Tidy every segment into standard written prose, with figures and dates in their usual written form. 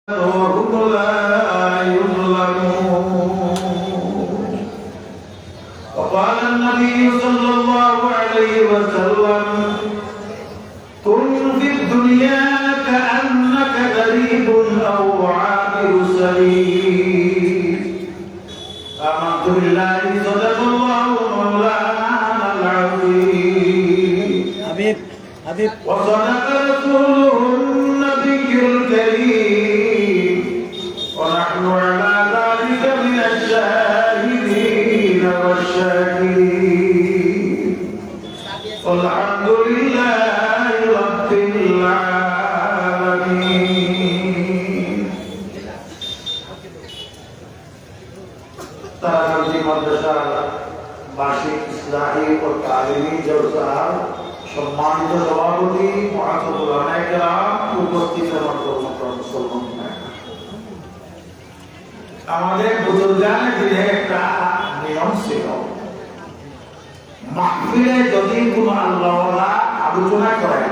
وهم لا يظلمون. وقال النبي صلى الله عليه وسلم: كن في الدنيا كأنك غريب أو عابر سبيل. آمنت بالله صدق الله مولانا العظيم وصدق رسوله النبي الكريم ونحن على ذلك من الشاهدين والشاكرين والحمد لله رب العالمين. तारागंजी मदरसा वार्षिक इस्लाही और तालीमी जलसा सम्मानित सभापति मुआज़्ज़ज़ उलमाए किराम उपस्थित मुसलमान আমাদের বুজুর্গানের দিনে একটা নিয়ম ছিল, মাহফিলে যদি কোনো আল্লাহওয়ালা আলোচনা করে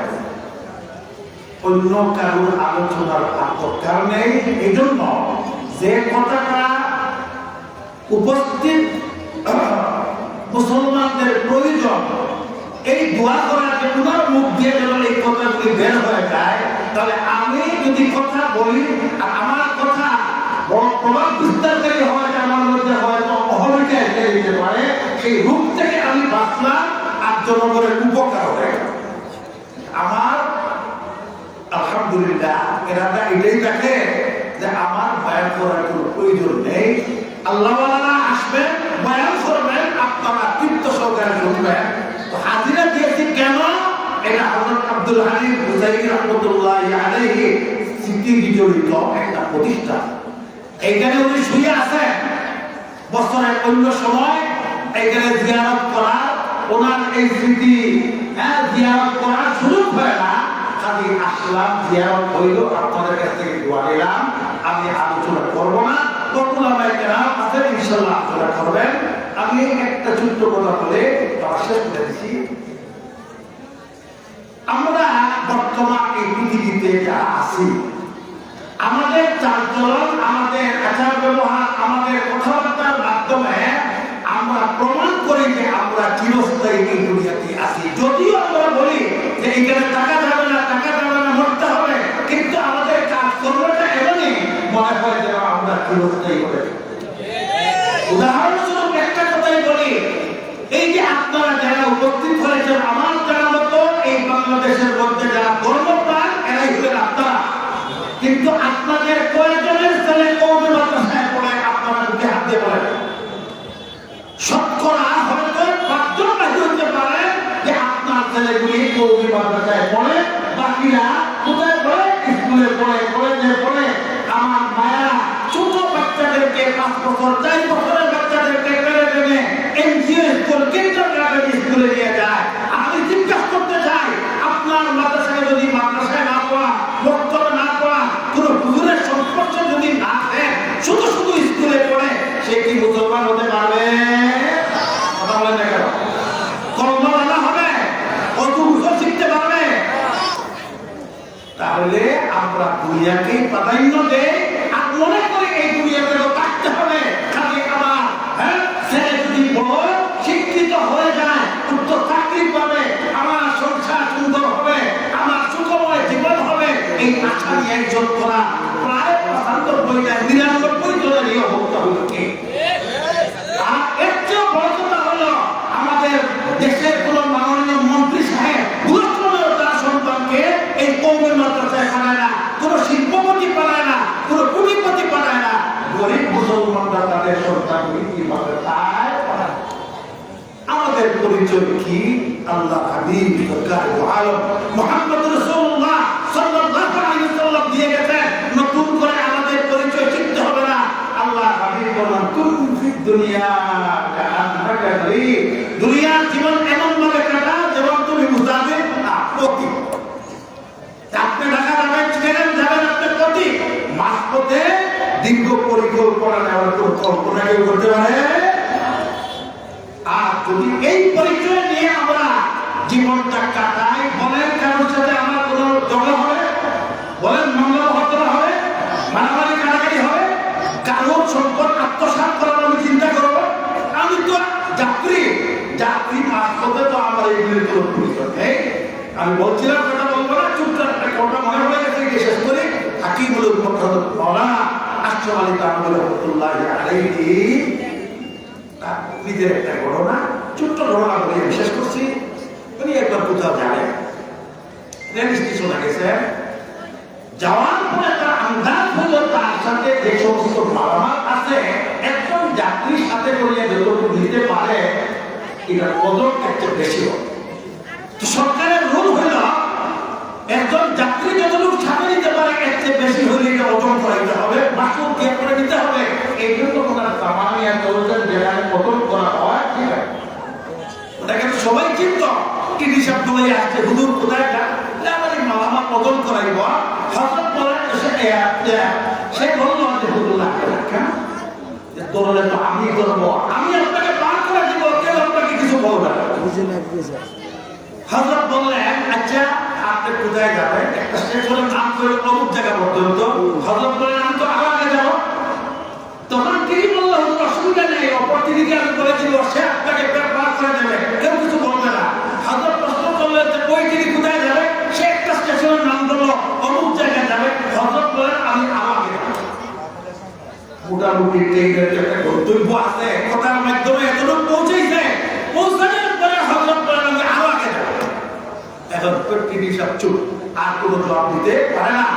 অন্য কারোর আলোচনার দরকার নেই। এই জন্য যে কথাটা উপস্থিত মুসলমানদের প্রয়োজন, এই দোয়া করার জন্য মুখ দিয়ে যখন এই কথাগুলি বের হয়ে যায়, তাহলে আমি যদি কথা বলি আর আমার কথা বড় প্রভাব বিস্তারকারী হয়, আমার মধ্যে হয়তো অহমিকা এসে দিতে পারে, সেই রূপ থেকে আমি বাঁচলাম আর জনগণের উপকার হয়ে গেল। আমার আলহামদুলিল্লাহ এরাটা এটাই থাকে যে আমার বয়ান করার কোনো প্রয়োজন নেই। আল্লাহওয়ালারা আসবেন, বয়ান করবেন, আপনারা তৃপ্ত সহকারে শুনবেন। তো হাজিরা দিয়েছি কেন? এটা হযরত আব্দুল হালিম হুসাইনি রাহমাতুল্লাহি আলাইহি স্মৃতি বিজড়িত একটা প্রতিষ্ঠান। এইখানে উনি শুয়ে আছেন, বছরের অন্য সময় এইখানে জিয়ারত করার, ওনার এই স্মৃতি জিয়ারত করার সুযোগ হয় না। খালি আসলাম, জিয়ারত হইল, আপনাদের কাছ থেকে দোয়া নিলাম। আমি আলোচনা করবো না, ওলামায়ে কেরাম আছেন, ইনশাআল্লাহ আলোচনা করবেন। আমি একটা ছোট্ট কথা বলে শেষ করে দিচ্ছি। আমরা বর্তমান এই পৃথিবীতে যা আছি, আমাদের চালচলন, আমাদের আচার ব্যবহার, আমাদের কথাবার্তার মাধ্যমে আমরা প্রমাণ করি যে আমরা চিরস্থায়ী এই দুনিয়াতে আছি। যদিও আমরা বলি যে এখানে টাকা যাবে না, টাকা যাবে না, মরতে হবে, কিন্তু আমাদের কাজকর্মটা এমনই মনে হয় যেন আমরা চিরস্থায়ী হবে। উদাহরণস্বরূপ একটা কথাই বলি, এই যে আপনারা যারা উপস্থিত হয়েছেন, আমার জানা মতো এই বাংলাদেশের মধ্যে যারা ধর্মপ্রাণ, এরাই হলেন আপনারা। কিন্তু আপনাদের কয়েকজনের ছেলে কওমি মাদ্রাসায় পড়ে? আপনারা যদি হাত দিয়ে বলেন, শতকরা হয়তো ৫ জন নাকি হতে পারে যে আপনার ছেলেগুলি কওমি মাদ্রাসায় পড়ে, বাকিরা কোথায় পড়ে? স্কুলে পড়ে, কলেজে পড়ে। আমার মায়েরা ছোট বাচ্চাদেরকে ৫ বছর ৪ বছরের বাচ্চাদেরকে পেরে দেবে এনজিও স্কুল, কিন্ডারগার্টেন স্কুলে নিয়ে যায়। আমি জিজ্ঞাসা করতে চাই, আপনার মাদ্রাসায় যদি মাদ্রাসায় না পড়া, বক্তব্য না পড়া, কোনো হুজুরের সংস্পর্শে যদি না দেন, শুধু শুধু স্কুলে পড়ে, সে কি মুসলমান হতে পারবে? কথা বলেন না কেন? কলমা জানা হবে? কত হুজুর শিখতে পারবে? তাহলে আমরা দুনিয়াকে প্রাধান্য দেই আর মনে করি এই দুনিয়াতে থাকতে হবে। খালি আমার ছেলে যদি বড় শিক্ষিত হয়ে যায়, উচ্চ চাকরি পাবে, আমার সংসার সুন্দর হবে, আমার সুখময় জীবন হবে, এই আশা নিয়ে একজন করা প্রায় ৯৫-৯৯ জনের এই অবস্থা হলো কি? আর এর চেয়ে বড় কথা হলো, আমাদের দেশের কোন মাননীয় মন্ত্রী সাহেব গুরুত্বপূর্ণ তার সন্তানকে এই কওমি মাদ্রাসায় পড়ায় না, কোন শিল্পপতি পড়ায় না, কোন কুটিপতি পড়ায় না। গরিব মুসলমানরা তাদের সন্তানকে কিভাবে তাই পড়ায়? আমাদের পরিচয় কি? আল্লাহ হাবিব সরকার আলম মুহাম্মদ রাসূলুল্লাহ সাল্লাল্লাহু আলাইহি ওয়াসাল্লাম দিয়ে গেছেন। নতুন করে আমাদের পরিচয় শিখতে হবে না। আল্লাহ হাবিব বলেন, কুন ফিদ দুনিয়া কাআন্নাকা গারীব। দুনিয়ার জীবন এমন ভাবে কাটা যেমন তুমি মুসাফির না পথিক। আপনি ঢাকা যাবেন, ট্রেনে যাবেন, আপনি পথিক। মাঝপথে দীর্ঘ পরিকল্পনা নেওয়ার কোনো কল্পনা কেউ করতে পারে? আর যদি এই পরিচয় নিয়ে আমরা জীবনটা কাটাই, বলেন কারোর সাথে আমার কোনো ঝগড়া হবে? বলেন মামলা হত্যা হবে? আমি বলছিলাম কথা বলবো না, চুপচাপ একটা কথা মনে হয়ে গেছে, শেষ করে হাকিমুল উম্মত হযরত মাওলানা আশরাফ আলী থানভী রাহমাতুল্লাহি আলাইহি তার নিজের একটা ঘটনা, ছোট্ট ঘটনা বলে বিশেষ করছি। উনি একবার কোথাও যায়, রেল স্টেশনে গেছে, যাওয়ার পরে তার আন্দাজ হলো তার সাথে যে সমস্ত মালামাল আছে একজন যাত্রীর সাথে করিয়ে যতটুকু নিতে পারে এটার ওজন একটু বেশি হবে। তো সরকারের রুল হইল একজন যাত্রী যতটুকু সাথে নিতে পারে এর চেয়ে বেশি হলে এটা ওজন করাইতে হবে, মাসুল দিয়ে করে নিতে হবে। এই জন্য ওনার সামানিয়া চলছেন যেখানে ওজন করা হয়, ঠিক আছে, ওটাকে সবাই চিন্ত টিভি শব্দ হয়ে আসছে, হুজুর কোথায় যান, আমাদের মালামাল ওজন করাইব। হযরত বলেন সে বলল যে হুজুর লাগবে না, কেন যে তোরলে তো আমি করবো, আমি আপনাকে পার করে দিব, কেউ আপনাকে কিছু বলবে না। হযরত বললেন আচ্ছা আপনি কোথায় যাবেন, একটা স্টেশনের নাম করে অমুক জায়গা পর্যন্ত। হযরত বললেন আমি তো আগে যাব। তখন তিনি বলল হুজুর অসুবিধা নেই, অপরদিকে আমি বলেছিল সে আপনাকে পার করে দেবে, কেউ কিছু বলবে না। হযরত প্রশ্ন করলেন যে ওই তিনি কোথায় যাবে, সে একটা স্টেশনের নাম বলল অমুক জায়গায় যাবে। হযরত বললেন আমি আগে যাব। মোটামুটি ট্রেনের একটা গন্তব্য আছে, কথার মাধ্যমে এতটুকু পৌঁছেছে, পৌঁছানোর পরে হযরত বললেন আমি আগে যাব। এখন তিনি সব চুপ, আর কোনো জবাব দিতে পারে না।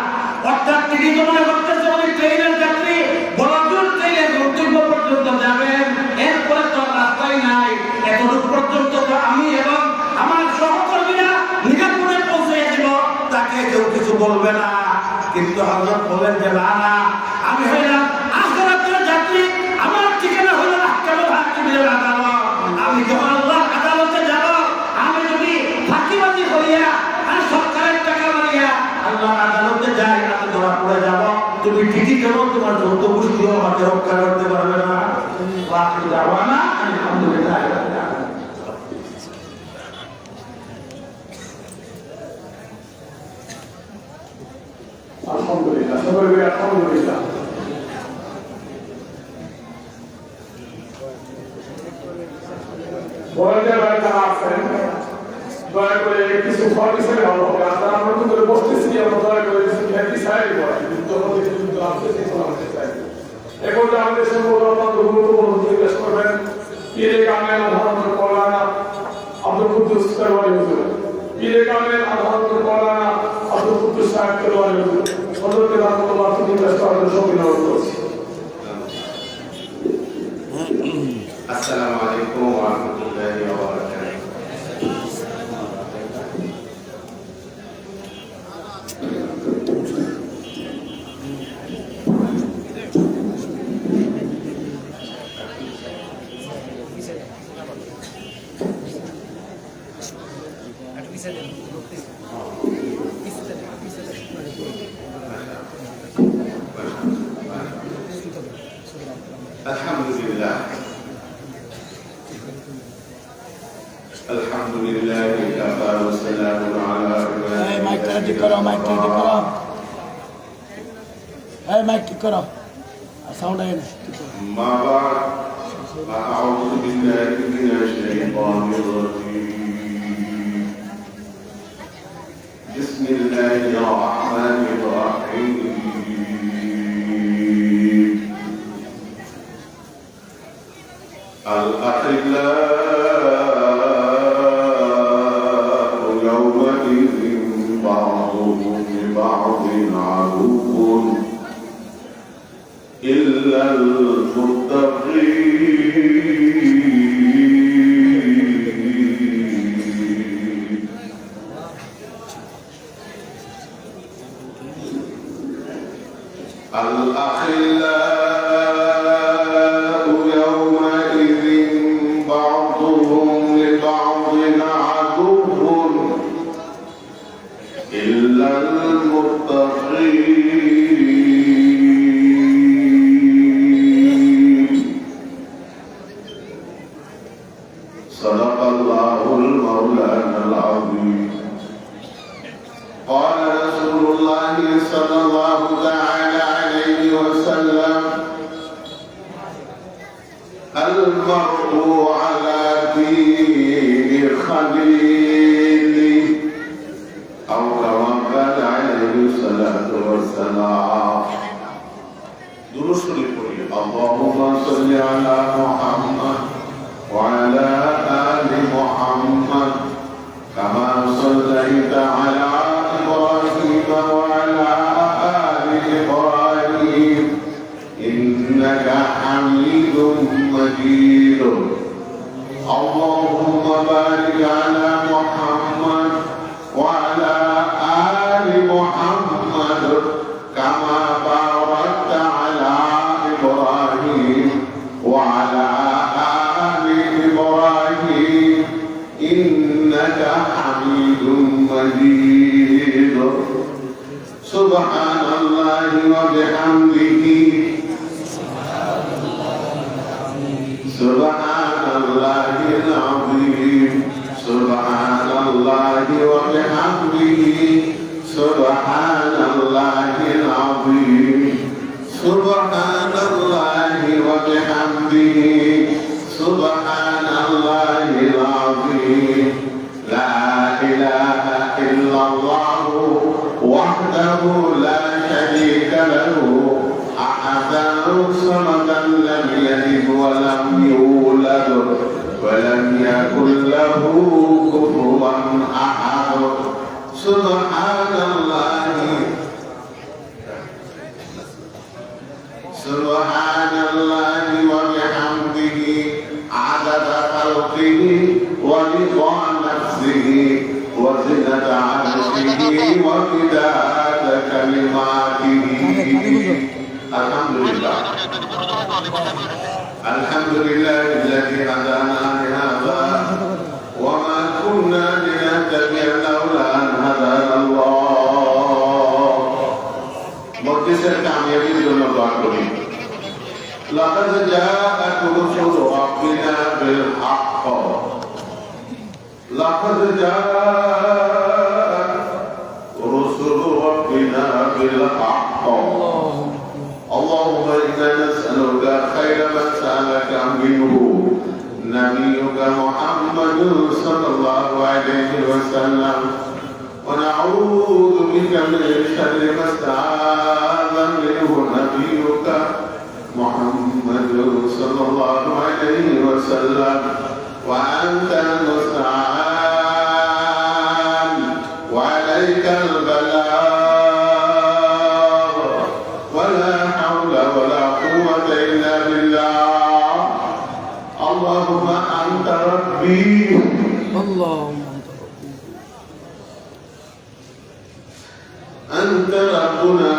অর্থাৎ তিনি তো মনে করতেছে উনি ট্রেনের যাত্রী, বড়জোর ট্রেনের গন্তব্য পর্যন্ত যাবেন, এরপরে তো রাস্তাই নাই, এতটুকু পর্যন্ত তো আমি এবং আমার সহকর্মীরা নিরাপদে পৌঁছে যাব, তাকে কেউ কিছু বলবে না। কিন্তু হযরত বলেন যে না না, আমি হইলাম আখিরাতের যাত্রী, আমার ঠিকানা হলো আহকামুল হাকিমের আদালত। আমি যখন আল্লাহর আদালতে যাব, আমি যদি ফাঁকিবাজি করিয়া আর সরকারের টাকা মারিয়া আল্লাহর আদালতে যাই, আমি ধরা পড়ে যাব। তুমি ঠিকই কেমন তোমার যত গোষ্ঠীও আমাকে রক্ষা করতে পারবে না। আলহামদুলিল্লাহ। আলহামদুলিল্লাহ, সবাই বলি আলহামদুলিল্লাহ। বড়দের যারা আছেন দয়া করে কিছু ফল হিসেবে ভালো হবে। আমরা নতুন করে বসতেছি, আমরা দয়া করে কিছু হ্যাপি সাইড করি, কিন্তু এখন আমাদের সম্পর্ক গুরুত্বপূর্ণ জিজ্ঞেস করবেন পীরে কামেল আলহামদুল মৌলানা আব্দুল কুদ্দুস তরওয়ারি হুজুর, পীরে কামেল আলহামদুল মৌলানা আব্দুল কুদ্দুস সাহেব তরওয়ারি হুজুর, হযরত রাহমাতুল্লাহ জিজ্ঞেস করার সময় করছি। আসসালামু আলাইকুম ওয়া রাহমাতুল্লাহি ওয়া বারাকাতুহু। আলহামদুলিল্লাহ আলহামদুলিল্লাহ কাফা ওয়া সালামুন আলা ইবাদিহি। মাইক ঠিক করো, মাইক ঠিক করো, মাইক ঠিক করো, সাউন্ড আয় না। মা বা'দ আউযু বিল্লাহি মিনাশ শাইতানির রাজীম। বিসমিল্লাহির রাহমানির রাহিম। الأخلاء يومئذ بعضهم لبعض عدو إلا المتقين. الأخلاء يومئذ بعضهم لبعض عدو إلا المتقين. صدق الله المولانا العظيم. قال رسول الله صلى الله تعالى عليه وسلم: المرء على دين خليله صل على محمد وعلى آل محمد كما صليت على إبراهيم وعلى آل إبراهيم إنك حميد مجيد اللهم بارك على محمد وعلى آل محمد كما باركت على إبراهيم وعلى آل إبراهيم إنك حميد مجيد سبحان الله وبحمده سبحان الله العظيم سبحان الله وبحمده سبحان الله العظيم سبحان الله وبحمده سبحان الله العظيم لا إله إلا الله وحده لا شريك له أحدا صمدا لم يلد ولم يولد ولم يكن له كفوا أحد سبحان الله سبحان الله وبحمده عدد خلقه ورضا نفسه وزنة عرشه ومداد كلماته الحمد لله الحمد لله الذي هدانا لهذا وما كنا لنهتدي لولا أن هدانا الله مجلسের কামিয়াবির জন্য দোয়া করি لقد جاءت رسل ربنا بالحق لقد جاءت رسل ربنا بالحق اللهم إنا نسألك خير ما سألك منه نبيك محمد صلى الله عليه وسلم ونعوذ بك من شر ما استعاذ منه نبيك محمد صلى الله عليه وسلم وأنت المستعان وعليك البلاغ ولا حول ولا قوة إلا بالله اللهم أنت ربي اللهم أنت ربنا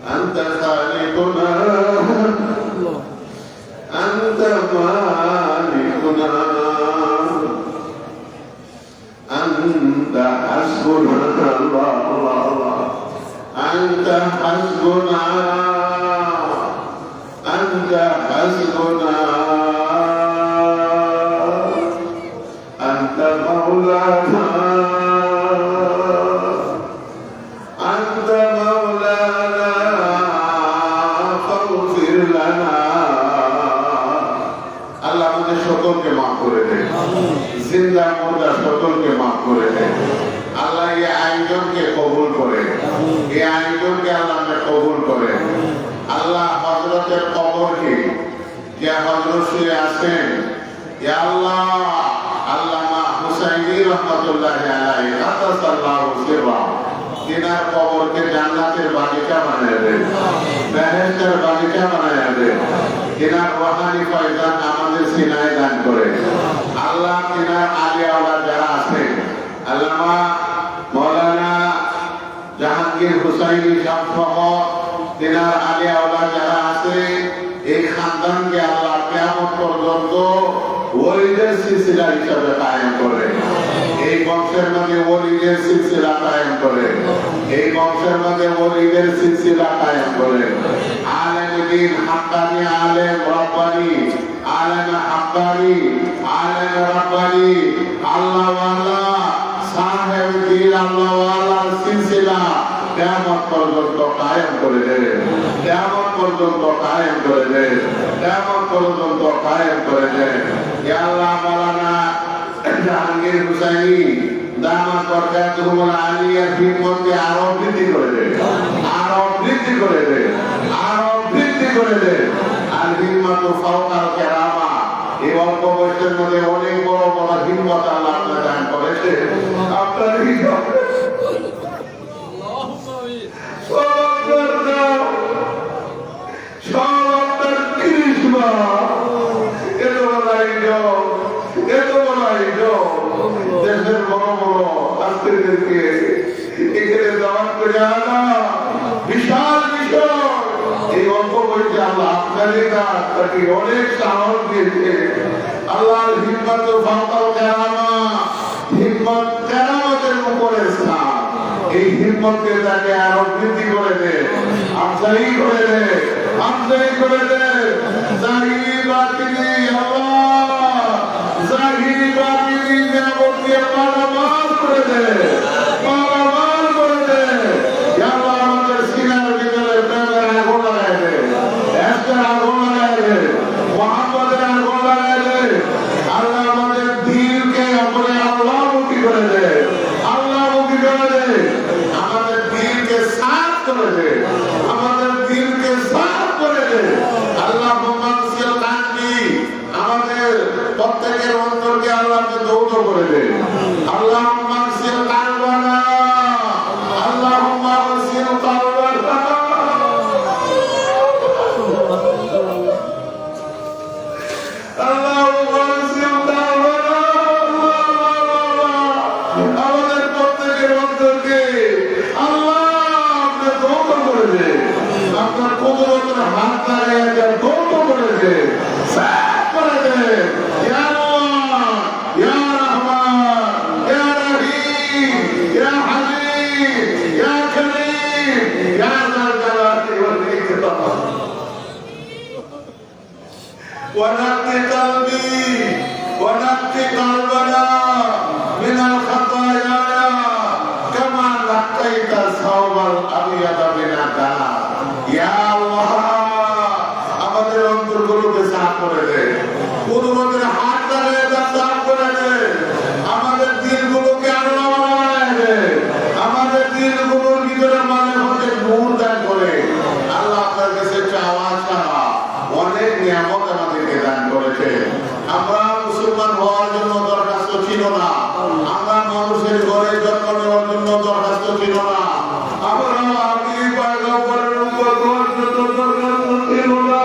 أنت خالقنا الله أنت مالكنا أنت حسبنا الله الله الله أنت حسبنا أنت حسبنا أنت مولانا أنت مولانا فاغفر لنا আল্লাহ আমাদের সকলকে মাফ করে দেন জিন্দা মুর্দা সকলকে মাফ করে দেন আল্লাহ এই আয়োজনকে কবুল করে এই আয়োজনকে আল্লাহ কবুল করে আল্লাহ হযরতের কবরকে যে হযরত শুয়ে আছেন ইয়া আল্লাহ আল্লামা হুসাইনি রাহমাতুল্লাহি আলাইহি কাতাসাল্লাহু সিররা তিনার কবরকে জান্নাতের বাগিচা বানিয়ে দেন বেহেশতের বাগিচা বানিয়ে দেন তিনার রূহানি ফয়জান আমাদের সিনায় দান করে আল্লাহ তিনার আলিয়া ওয়ালা যারা আছে আল্লামা মাওলানা জাহাঙ্গীর হুসাইনি সাহেব সহ তিনার আলিয়া ওয়ালা যারা আছে এই খানদানকে আল্লাহ কিয়ামত পর্যন্ত ওলিদের সিলসিলা হিসাবে কায়েম করে এই বংশের মধ্যে ওলিদের সিলসিলা কায়েম করে এই বংশের মধ্যে ওলিদের সিলসিলা কায়েম করে আলেম দ্বীন হাক্কানি আলেম রব্বানি আলেম হাক্কানি আলেম রব্বানি আল্লাহ ওয়ালা সাহেব দ্বীন আল্লাহ ওয়ালা সিলসিলা কিয়ামত পর্যন্ত কায়েম করে দেন কিয়ামত পর্যন্ত কায়েম করে দেন কিয়ামত পর্যন্ত কায়েম করে দেন ইয়া আল্লাহ মাওলানা জাহাঙ্গীর হুসাইনি দামাত বরকাতুহুল আলিয়া হিম্মতকে আরো বৃদ্ধি করে দেন আরো বৃদ্ধি করে দেন আরো বৃদ্ধি করে দেন হিম্মাতু ফাওকাল কেরামা। এই অল্প বয়সের মধ্যে অনেক বড় বড় হিম্মত আল্লাহ আপনার দান করেছে। আপনার হিম্মত সব আপনার কৃষ্ণা। এত বড় আয়োজন, এত বড় আয়োজন। দেশের বড় বড় আত্মীয়দেরকে এখানে দাওয়াত করে আনা বিশাল বিষয়। এই অল্প বয়সে আল্লাহ আপনারই দান, তাকে অনেক সাহস দিয়েছে। আল্লাহর হিম্মত ফাওকাল কেরামা, হিম্মত কেরামতের উপরে স্থান। এই হিম্মতকে তাকে আরো বৃদ্ধি করে দে, আফজাই করে দে, আফজাই করে দে। জাহিরি বাতিনি আল্লাহ, জাহিরি বাতিনি নিয়ামতকে মালামাল করে দে, মালামাল করে দে। ইয়া আল্লাহ আমাদের সিনার ভিতরে প্রেমের আগুন লাগাই দে, এসকের আগুন লাগাই দে, মুহাম্মদের আগুন লাগাই দে। আল্লাহ আমাদের দিলকে अपने আল্লাহমুখী করে দে, আল্লাহমুখী করে দে। আমাদের দিলকে সাফ করে দে, আমাদের দিলকে সাফ করে দে। আল্লাহ মুমাসসিল কালবি, আমাদের প্রত্যেকের অন্তরকে আল্লাহকে দৌত করে দে। আল্লাহ মুমাসসিল কালবানা, আল্লাহ মুমাসসিল কালবানা। আল্লাহ মুমাসসিল কালবানা। আমাদের প্রত্যেকের অন্তরকে আল্লাহ আপনি দৌত করে দে। আপনার কুদরতের হাত লাগাইয়া দেন, দৌত করে দে, সাফ করে দে। ইয়া আল্লাহ, ইয়া রহমান, ইয়া রহিম, ইয়া হালিম, ইয়া করিম, ইয়া যাল জালালি ওয়াল ইকরাম। ونقي قلبي ونقي قلبنا من الخطايا كما نقيت الثوب الابيض من الدنس। ইয়া আল্লাহ আমাদের অন্তরগুলোকে সাফ করে দে, কুদরতের হাত লাগিয়ে দাও, সাফ করে দে। আমাদের দিলগুলোকে আল্লাহ বানায় দে, আমাদের দিলগুলোর ভিতরে মানে হচ্ছে নূর দান করে। আল্লাহ আপনার কাছে চাওয়া ছাড়া অনেক নিয়ামত আমাদেরকে দান করেছে। আমরা মুসলমান হওয়ার জন্য দরখাস্ত ছিল না, আমরা মানুষের ঘরে জন্ম নেওয়ার জন্য দরখাস্ত ছিল না, আমরা আগে পয়গম্বরের উপর হওয়ার জন্য দরখাস্ত ছিল না।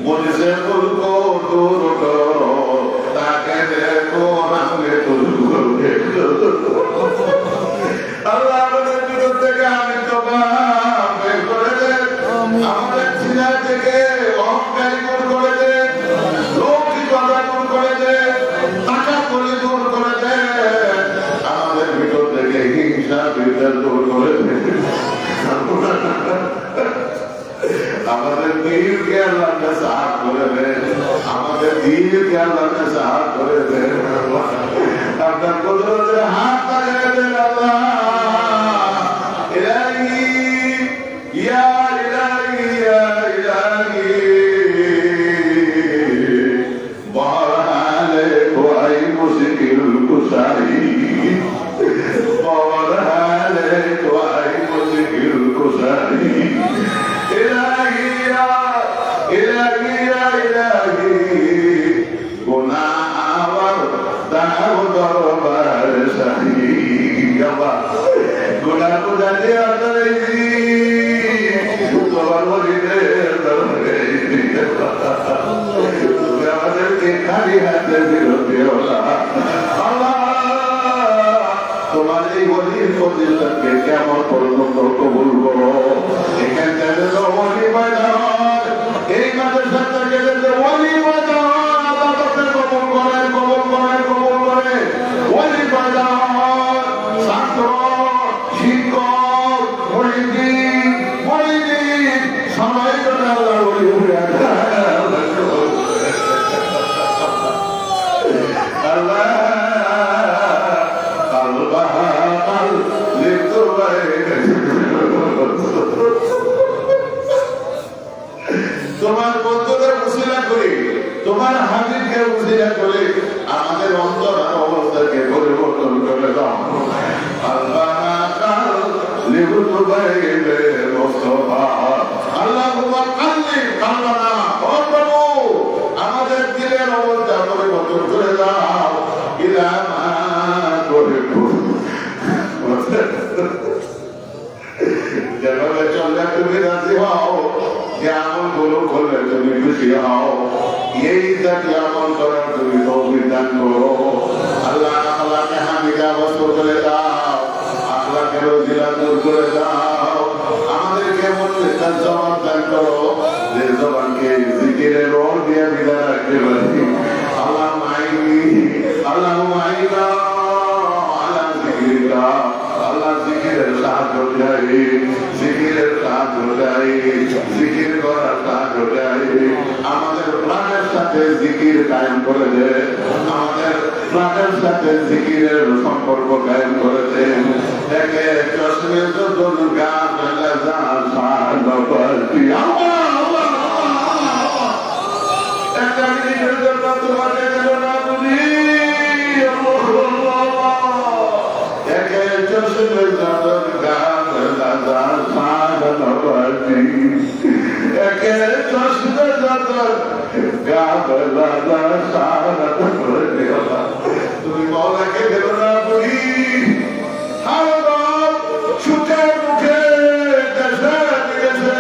मुझसे तुझको दूर करो ताकि देखो हमने तुझको देखो अल्लाह আমাদের বিরুদ্ধে থেকে আমি তওবা করে দে আমাদের সিনা থেকে দিলকে আল্লাহর কাছে হাত করে দেন, আমাদের দিলকে আল্লাহর কাছে হাত করে দেন। আপনার কুদরতের হাত লাগিয়ে দেন আল্লাহ। ইলাহি ইয়া ইলাহি ইয়া ইলাহি বহরহালে কোয়াই মুশকিল কুশাই, বহরহালে কোয়াই মুশকিল কুশাই। ইলাহি ইয়া ইলাহি ইয়া ইলাহি গুনাহ আমার দাও দরবার শাহী। আল্লাহ গুনাহ গুনাহে আদাইছি তোমার ওলিদের দরবারে। তুমি আমাদেরকে খালি হাতে বিরতি হলা আল্লাহ। তোমার এই ওলির ফজিলতকে কেমন পর্যন্ত কবুল করো। এখান থেকে তো ওলি বাজার, এই মাদ্রাসা থেকে যে ওলি বাজার আল্লাহ তাকে কবুল করে, কবুল করে, কবুল করে। ওলি বাজার ছাত্র, শিক্ষক, মুরিদিন, মুরিদিন সবাই করে আল্লাহ ওলি হয়ে আল্লাহ। তোমার বন্ধুদের উসিলা করে, তোমার হাবিবকে উসিলা করে আমাদের অন্তর আর অবস্থাকে পরিবর্তন করে দাও আল্লাহ। কাল লিবুতু বাইবে মুস্তাফা আল্লাহুম্মা কাল্লিম কালবানা। ও প্রভু আমাদের দিলের অবস্থা পরিবর্তন করে দাও। ইলা মা তুহিব্বু, যেভাবে চললে তুমি রাজি হও, যে আমল গুলো করলে তুমি খুশি হও, এই জাতি আমল করার তুমি তৌফিক দান করো আল্লাহ। আল্লাহকে হামিদা বস্ত করে দাও, আল্লাহকে রজিলা দূর করে দাও। আমাদেরকে মনে তার জবাব দান করো, যে জবানকে জিকিরের রোল দিয়ে বিদায় রাখতে পারি। আল্লাহ মাইনি, আল্লাহ মাইনা আল্লাহ জিকিরা, আল্লাহ জিকিরের সাহায্য চাই, জিকিরের সাহায্য চাই, জিকির করার সাহায্য চাই। আমাদের প্রাণের সাথে জিকির কায়েম করে দে, আমাদের প্রাণের সাথে জিকিরের সম্পর্ক কায়েম করে দে। একে চশমে তো দুর্গা মেলা যা সাহায্য একটা মিনিটের জন্য তোমাকে দেব না বুঝি। একে চশমে দুর্গা মেলা যা সাহায্য, একে চশমে দুর্গা মেলা যা সাহায্য। তুমি মৌলাকে দেব না বুঝি। সুখে মুখে দেশে বিদেশে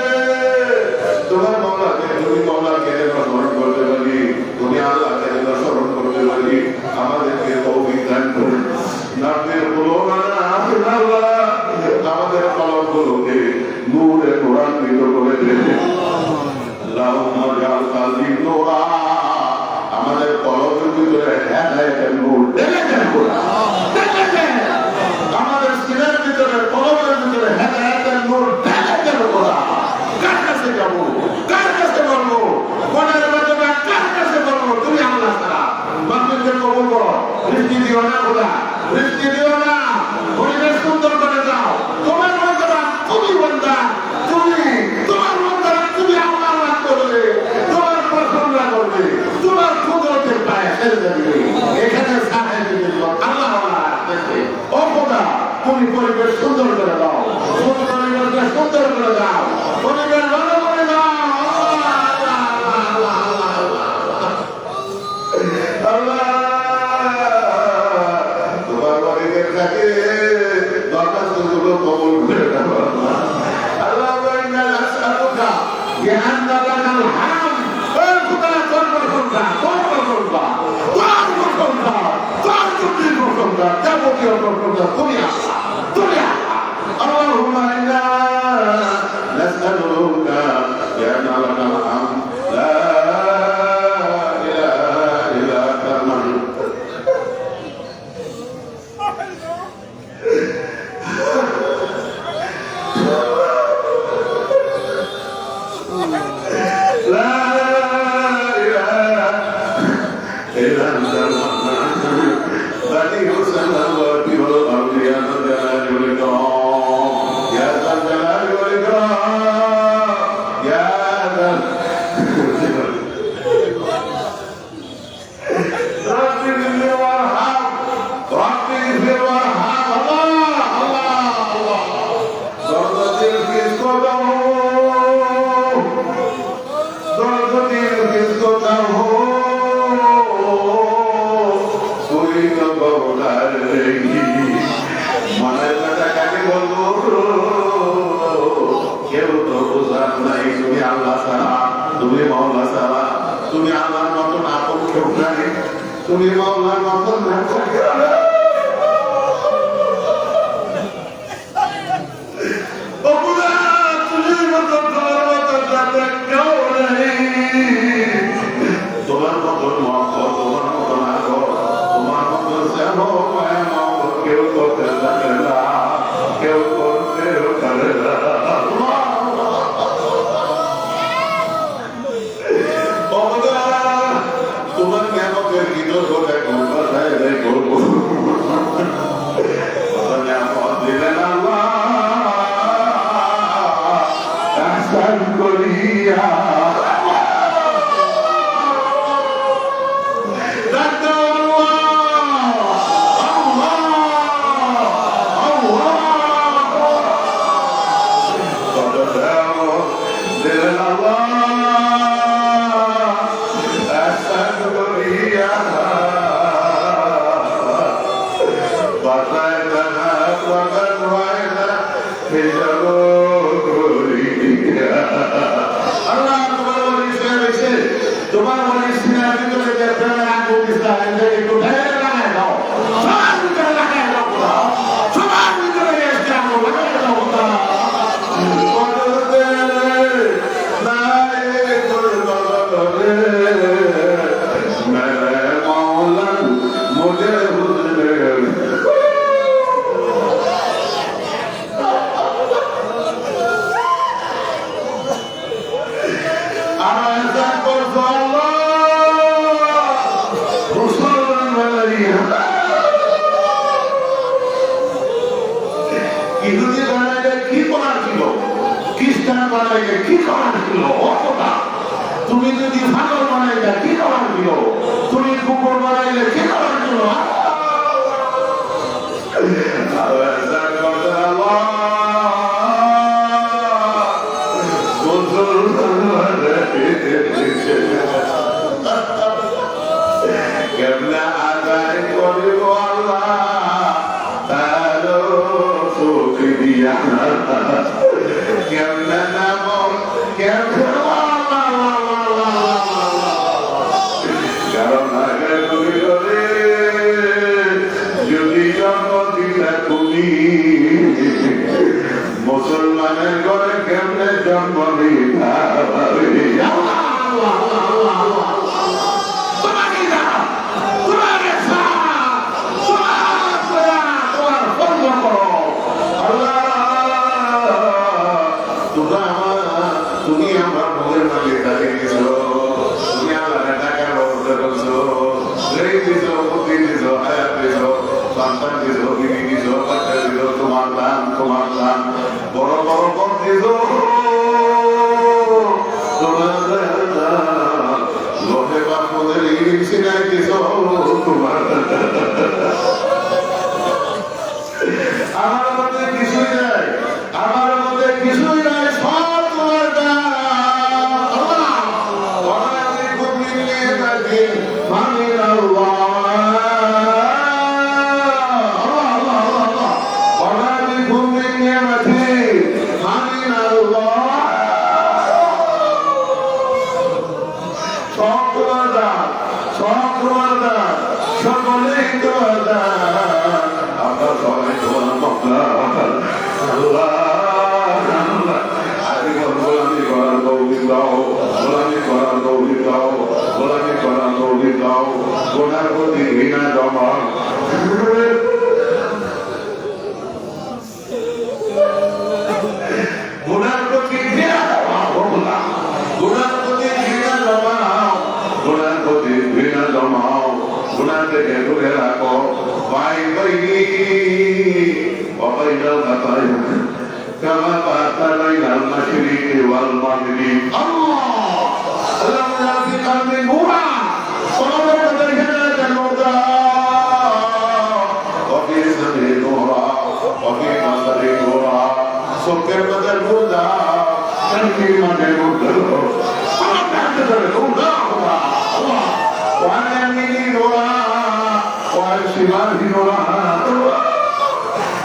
তোমার মৌলাকে, তুমি মৌলাকে স্মরণ করতে পারি, তুমি আল্লাহকে স্মরণ করতে পারি। আমাদেরকে তৌফিক দান করুন। নামের আমাদের কলমগুলোকে নূরে কোরআনিত করে দেবে। আমাদের কলমের ভিতরে হেদায়েতের নূর ঢেলে দেন কোরআন, আমাদের সিনের ভিতরে কলমের ভিতরে হেদায়েতের নূর ঢেলে দেন কোরআন। কার কাছে যাবো, কার কাছে বলবো, মনের মাধ্যমে কার কাছে বলবো? তুমি আল্লাহ ছাড়া। মানুষকে কবুল করো, বৃষ্টি দিও না খোদা, বৃষ্টি দিও না। পরিবেশ সুন্দর করে দাও। তোমার বন্ধা তুমি বন্ধা, তুমি তোমার বন্ধা তুমি আল্লাহ করবে, তোমার প্রশংসা করবে, তোমার কুদরতের পায়ে ছেড়ে দেবে। এখানে সাহেব আল্লাহ ও খোদা তুমি পরিবেশ সুন্দর করে দাও, তুমি পরিবেশকে সুন্দর করে দাও, পরিবেশ ভালো করে দাও। আল্লাহ তোমার পরিবেশ থাকে দরখাস্তগুলো কবুল করে দাও। আল্লাহ যাবতীয় প্রশংসা তুমি আল্লাহ, তুমি আল্লাহ। اللهم إنا نسألك بأن لك الحمد لا إله إلا أنت رب اغفر وارحم رب اغفر وارحم الله الله الله দরজাটির কিসকো দাও দরজাটির কিসকো দাও তুই তো বড়ার মনের কথা কাকে বলবো কেউ তো বোঝার নাই তুমি আল্লাহ ছাড়া তুমি মাওলা ছাড়া তুমি আল্লাহর মতন আপন কেউ নাই তুমি মাওলার মতন তোমার মতন মহব্বত তোমার মতন আগর তোমার মতন যেন কেউ করতে জানে না কেউ করতেও পারে না তোমার নিয়ামতের ভিতর গোটা কোথায় করবো নিয়ামত দিলেন আল্লাহ করিয়া তোমার মনে সিনার ভিতরে যে প্রেমের আগুন দিচ্ছে একটু ঢের লাগাই দাও সবার ভিতরে লাগাই দাও সবার ভিতরে এসে আগুন লাগাই দাও ইহুদি বানাইলে কি করার ছিল খ্রিস্টান বানাইলে কি করার ছিল অতটা তুমি যদি ছাগল বানাইলে কি করার ছিল তুমি কুকুর বানাইলে কি করার ছিল কেমনে আদায় করিব আল্লাহ তারও শুকরিয়া কেমনে নাম কেমনে কারণ আগে তুমি করে যদি জন্ম দিলে তুমি মুসলমানের ঘরে কেমনে জন্ম দিলা তুমি আমার মনের মাঝে দাঁড়িয়ে দিছ তুমি আমার টাকার ব্যবস্থা করছো রেখ দিছ বুদ্ধি দিছ আয়াত দিছ সন্তান দিছ বিবি দিছ বাচ্চা দিছ তোমার দান বড় বড় পথ দিছ তোমার লোহে বাপদের ইংলিশ সিনাই দিছ তোমার আমার মধ্যে কিছুই নাই আমার মধ্যে কিছুই নাই সব তোমার দান মামিন আল্লাহ সকলেই তো আমরা সবাই তোমার মক্কা আল্লাহ আরে গোলামি করার তৌফিক দাও গোলামি করার তৌফিক দাও গোলামি করার তৌফিক দাও গোনার প্রতি ঘৃণা জমা গুনার প্রতি ঘৃণা গুনার প্রতি ঘৃণা জমাও গুনার প্রতি ঘৃণা জমাও গুনার থেকে দূরে রাখো ভাই বৈনি অবৈধ কথায় كما بات بين المشرق والمغرب الله تنكي ما يقول وعن يمينه نورا وعن شماله نورا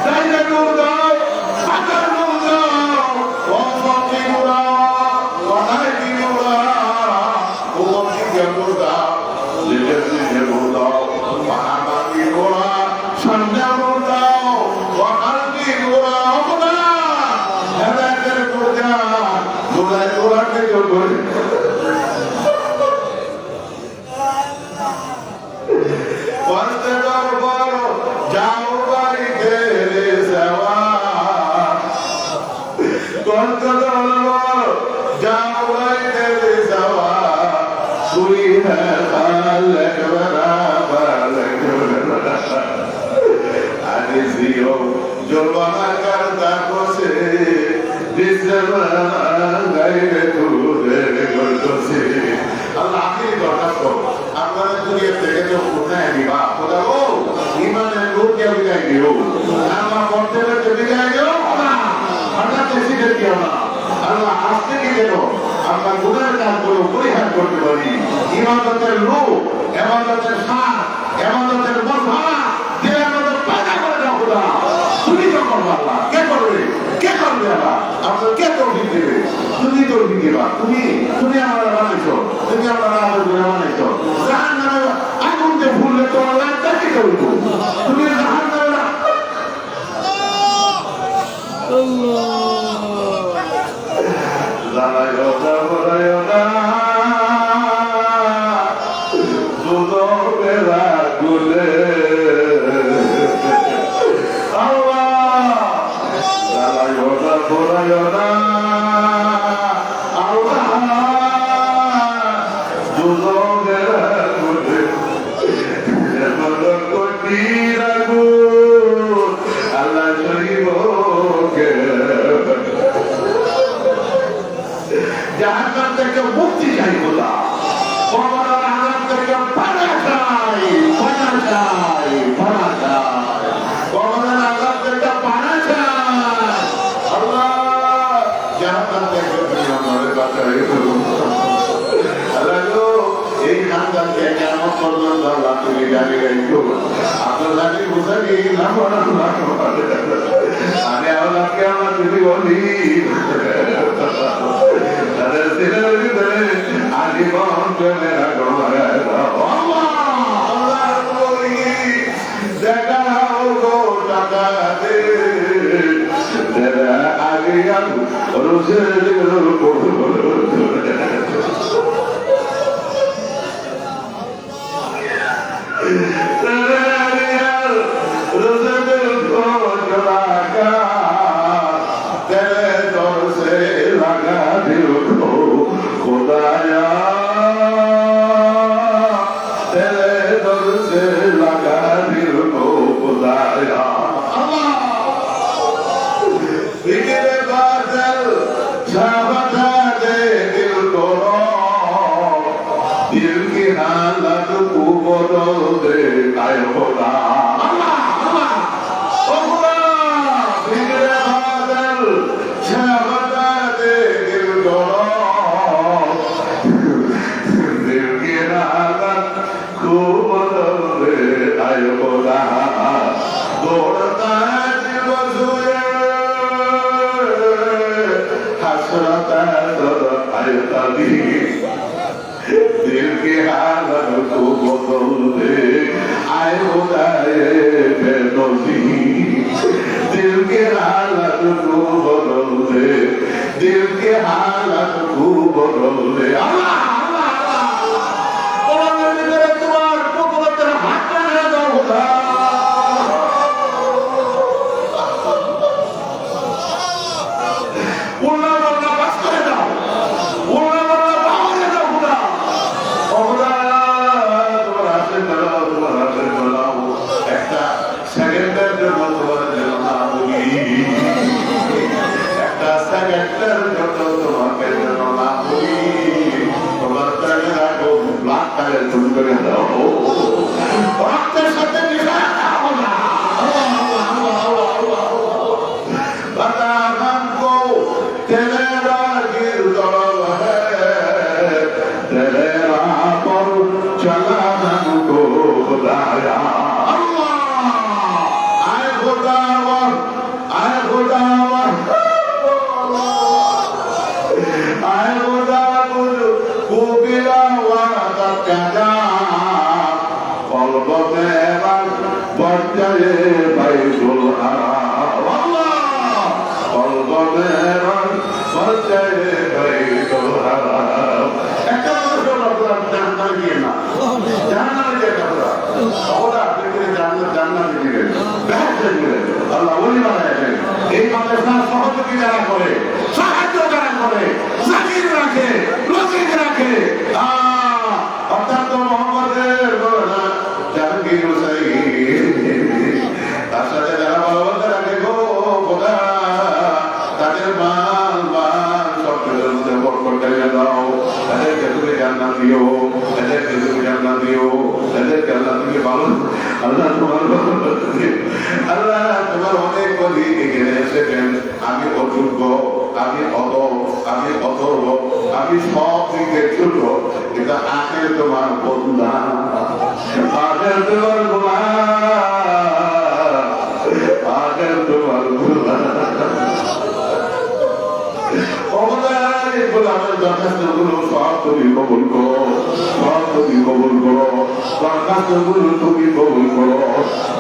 بين نورا حتى نورا وفوق نورا وأيدي نورا ووجهك نورا لجسدك نورا وأمامي نورا سمع نورا وقلبي نورا هذا نورا نورا نورا نورا जुर्माना करता को से अल्लाह आखिरी दरखास्त আপনারা দুনিয়া থেকে তো কোথায় দিবা খোদা গো ইমানের লোক কে বিদায় দিও আমার কর্তব্যের কে বিদায় দিও না হঠাৎ এসে দিও না আল্লাহ আস্তে কি দেন আমরা গুনাহের কাজগুলো পরিহার করতে পারি ইমানতের লোক ইমানতের সার ইমানতের মজা দিলের মধ্যে পয়দা করে দাও খোদা তুমি তো করবা আল্লাহ কে করবে আল্লাহ আপনার কে তৌফিক দেবে তুমি তৌফিক দিবা তুমি আমরা বানাইছো তুমি আমরা আমাদের গুনাহ বানাইছো জাহান্নামে আগুন দিয়ে ভুললে তো আল্লাহ তাকে করব তুমি জাহান্নামে জাহান্নাম থেকে মুক্তি চাই খোদা কবরের আযাব থেকে পানা চাই কবরের আযাব থেকে পানা চাই আল্লাহ জাহান্নাম থেকে তুমি আমাদের বাঁচাই আল্লাহ গো এই খানদানকে কিয়ামত পর্যন্ত আল্লাহ তুমি গালি গাইছো আপনার গালি বুঝালি না বলা আরে আল্লাহ কিয়ামত তুমি বলি আলিমান মেরা গোরা আল্লাহ বলি দেখাও গো টাকা দে তেরা আলিয়ান রোজের दिल की हालत को बदल दे आए खुदा बिगड़े बादल छावता दे दिल को दिल की हालत को बदल दे आए खुदा दौड़ता है दिल बजुए हसरत आए तभी दिल की हालत को बदल दे आए खुदाए बेनज़ीर दिल की हालत को बदल दे दिल की हालत को बदल दे अल्लाह কোরআনের ভিতরে তোমার কুদরতের হাত রেখে দাও খোদা উল্লাহ বাংলা বাস করে দাও উল্লাহ বাংলা বাউরে দাও খোদা খোদা তোমার হাতে দাও তোমার হাতে দাও একটা সেকেন্ডের জন্য তোমার জন্য না বলি একটা সেকেন্ডের জন্য তোমাকে জন্য না বলি তোমার তাকে রাখো ব্লাড তাকে তুমি করে দাও রক্তের সাথে মিশা দাও না बता हमको तेरे राह जागीर तलब है तेरे राह पर चला हमको खुदाया आए खुदावर आए खुदावर आए खुदावर कुबिला वादा कजा कल्ब मेरा बच्चे बैतुल हराम अल्लाह कल्ब मेरा बच्चे बैतुल हराम একটা কথা বললাম জান্নাত দিয়ে না জান্নাত দিয়ে কথা ওরা আপনি জান্নাত দিবেন ব্যবসা দিবেন আল্লাহ ওলি বানাবেন এই মাদ্রাসা সহযোগী যারা করে সাহায্য যারা করে জাকির রাখে লজিক রাখে অর্থাৎ মোহাম্মদের বলা জাহাঙ্গীর হুসাইন তার সাথে যারা ভালোবাসা রাখে গো খোদা তাদের মান সব কিছুর মধ্যে বরকত ঢেলে দাও তাদেরকে তুমি জান্নাত দিও তাদেরকে তুমি জান্নাত দিও তাদেরকে আল্লাহ তুমি ভালো আল্লাহ তোমার আল্লাহ তোমার অনেক বলি এখানে এসেছেন আমি অযোগ্য আমি অথর্ব আমি সব দিকে ছোট কিন্তু আখের তোমার বন্ধা আখের তোমার গোলাম আখের তোমার গোলাম গোলামের দরখাস্ত গুলো সব তুমি কবুল করো সব তুমি কবুল করো দরখাস্ত গুলো তুমি কবুল করো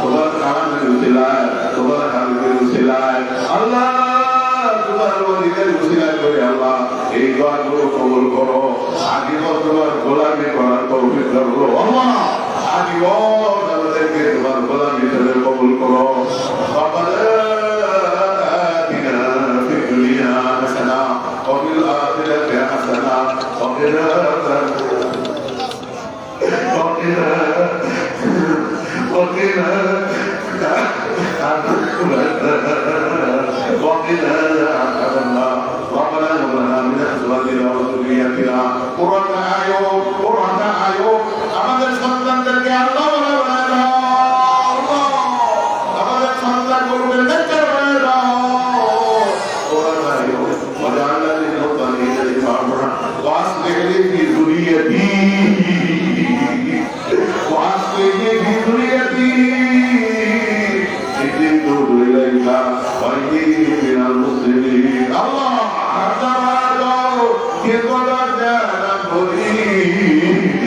তোমার কালামের উসিলায় তোমার হাবিবের উসিলায় আল্লাহ তোমার ওলিদের উসিলায় করে আল্লাহ এই দোয়াগুলো কবুল করো আজীবন তোমার গোলামি করার তৌফিক দাও আল্লাহ আজীবন আমাদেরকে তোমার গোলামি হিসেবে কবুল করো وفي الآخرة حسنة وقنا عذاب النار ربنا هب لنا من أزواجنا وذرياتنا قرة أعين আমাদের সন্তানদেরকে আল্লাহ বানায় দাও আমাদের সন্তানগুলোকে নেককার বানায় দাও وجعلنا للمتقين إماما وأصلح لي في ذريتي إني تبت إليك وإني من المسلمين الله أتمنى كقدر جانا بريء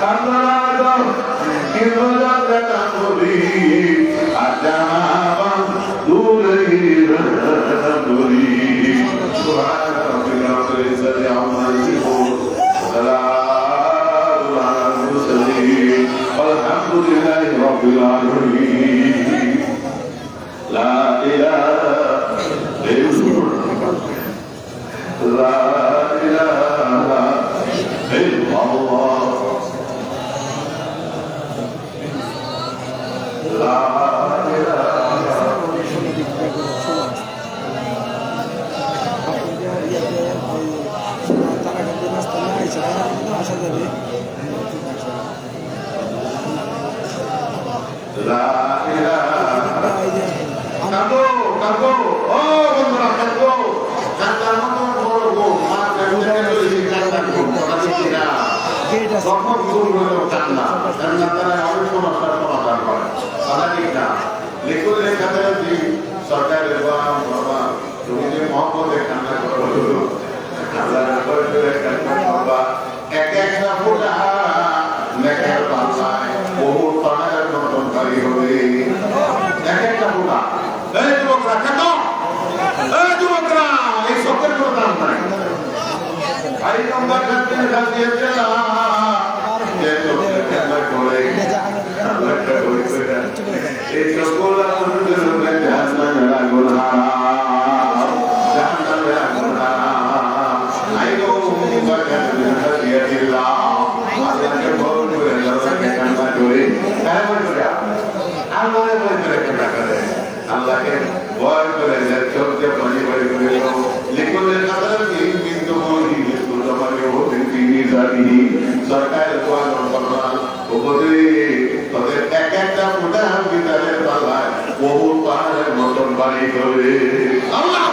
أتمنى كقدر جانا بريء أتمنى سبحان ربك رب العزة عما يصفون وسلام على المرسلين والحمد لله رب العالمين لا إله إلا الله لا إله إلا الله لا সরকারের একটা ফোটা লেখার বাংলায় বহু প্রাণের নটনকারী হবে এক একটা ফোটা যুবকরা কেন যুবকরা এই শব্দের কোনো দাম নাই ভাই নম্বর এই সকল আল্লাহকে ভয় করে চোখে পানি পানি করে লিখলে কিন্তু সরকারের তাদের এক একটা ফুটা বিদ্যালয়ের পাল্লায় বহু পাহাড়ের মতন বাড়ি করে আল্লাহ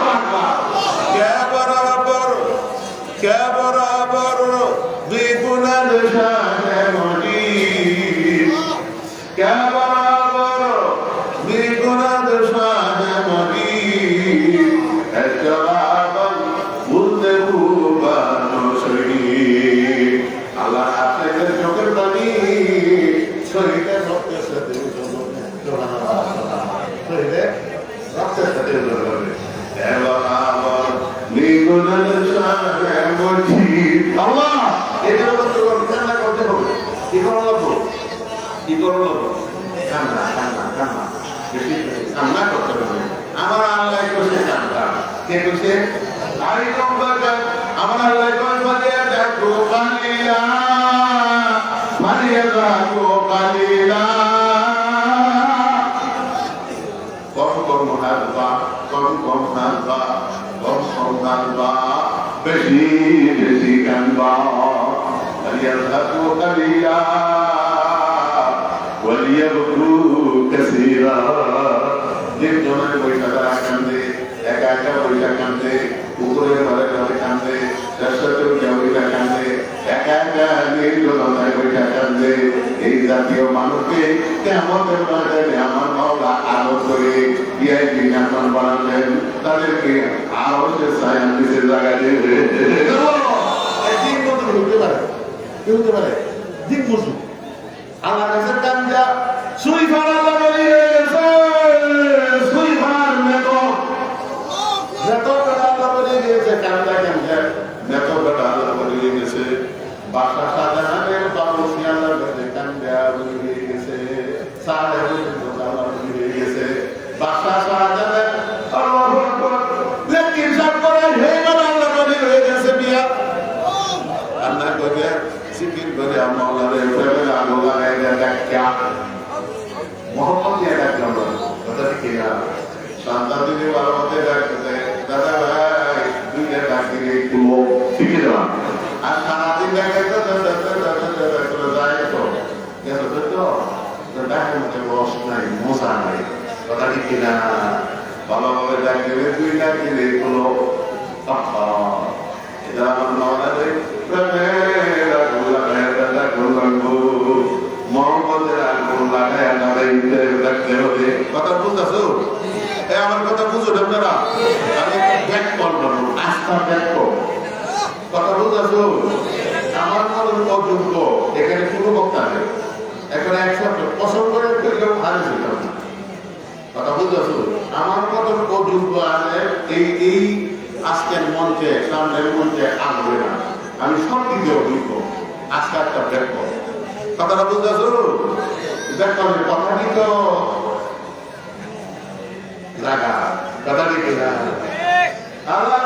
নিগুণের সামনে বলছি আল্লাহ এটা বলতে কান্না করতে হবে কি করা লাগবে কি করা লাগবে কান্না কান্না কান্না বেশি কান্না করতে হবে আমার আল্লাহ করছে কান্না কে করছে আরে কম্বাকা আমার আল্লাহ করছে দেখো কালিলা মারিয়া দেখো কালিলা কম কম হালবা কম কম হালবা কম কম হালবা বেশি বেশি কানবা মারিয়া দেখো কালিলা وليبكوا كثيرا जिन जोने बैठा था कांदे एका एका बैठा कांदे ऊपरे वाले वाले कांदे दर्शकों के बैठा कांदे एका एका नील जोने बैठा कांदे एक जातियों मानो के केमन करवाने में हमार मौला आलोक करे ये दिन अपन बनाने ताले के आलोक से सायन से जगह दे दिन को तो होते पारे दिन मुझे Allah kasih kanja sui fara la boli sui far meto kada la boli se kanja meto kada la boli se bahasa sadana babu siala boli kanja boli se sade kada la boli se bahasa sadana Allahu Akbar lekin sab kore he kada la boli se biya Allah ko dia sikir bari Allah le pele Allah le क्या मोहम्मद ये doctor बता दिया शांता दिने वाला होते doctor दादा भाई दुनिया डाक्टर एक लोग ठीक है ना आज खाना दिन डाक्टर तो जाए तो ये तो डाक्टर मुझे बॉस नहीं मोसा नहीं बता दिया बाबा बाबा डाक्टर दुनिया के एक लोग इधर हम नौना दे प्रमेरा गुला मोहम्मদের আগুন লাগায় দাঁড়াইতে রাখতে হবে কথা বুঝতেছো এই আমার কথা বুঝো আপনারা আমি ব্যাক কল করব আস্থা ব্যাক কল কথা বুঝতেছো আমার মনের অযোগ্য এখানে কোনো বক্তা নেই এখানে একসাথে পছন্দ করে কেউ হারিয়ে যেত কথা বুঝতেছো আমার মনের অযোগ্য আছে এই আজকের মঞ্চে সামনের মঞ্চে আসবে না আমি সব দিকে অযোগ্য আজকে একটা ব্যাক কল কথাটা বুঝতেছো দেখো কথাটি তো লাগা কথাটি কি না আল্লাহ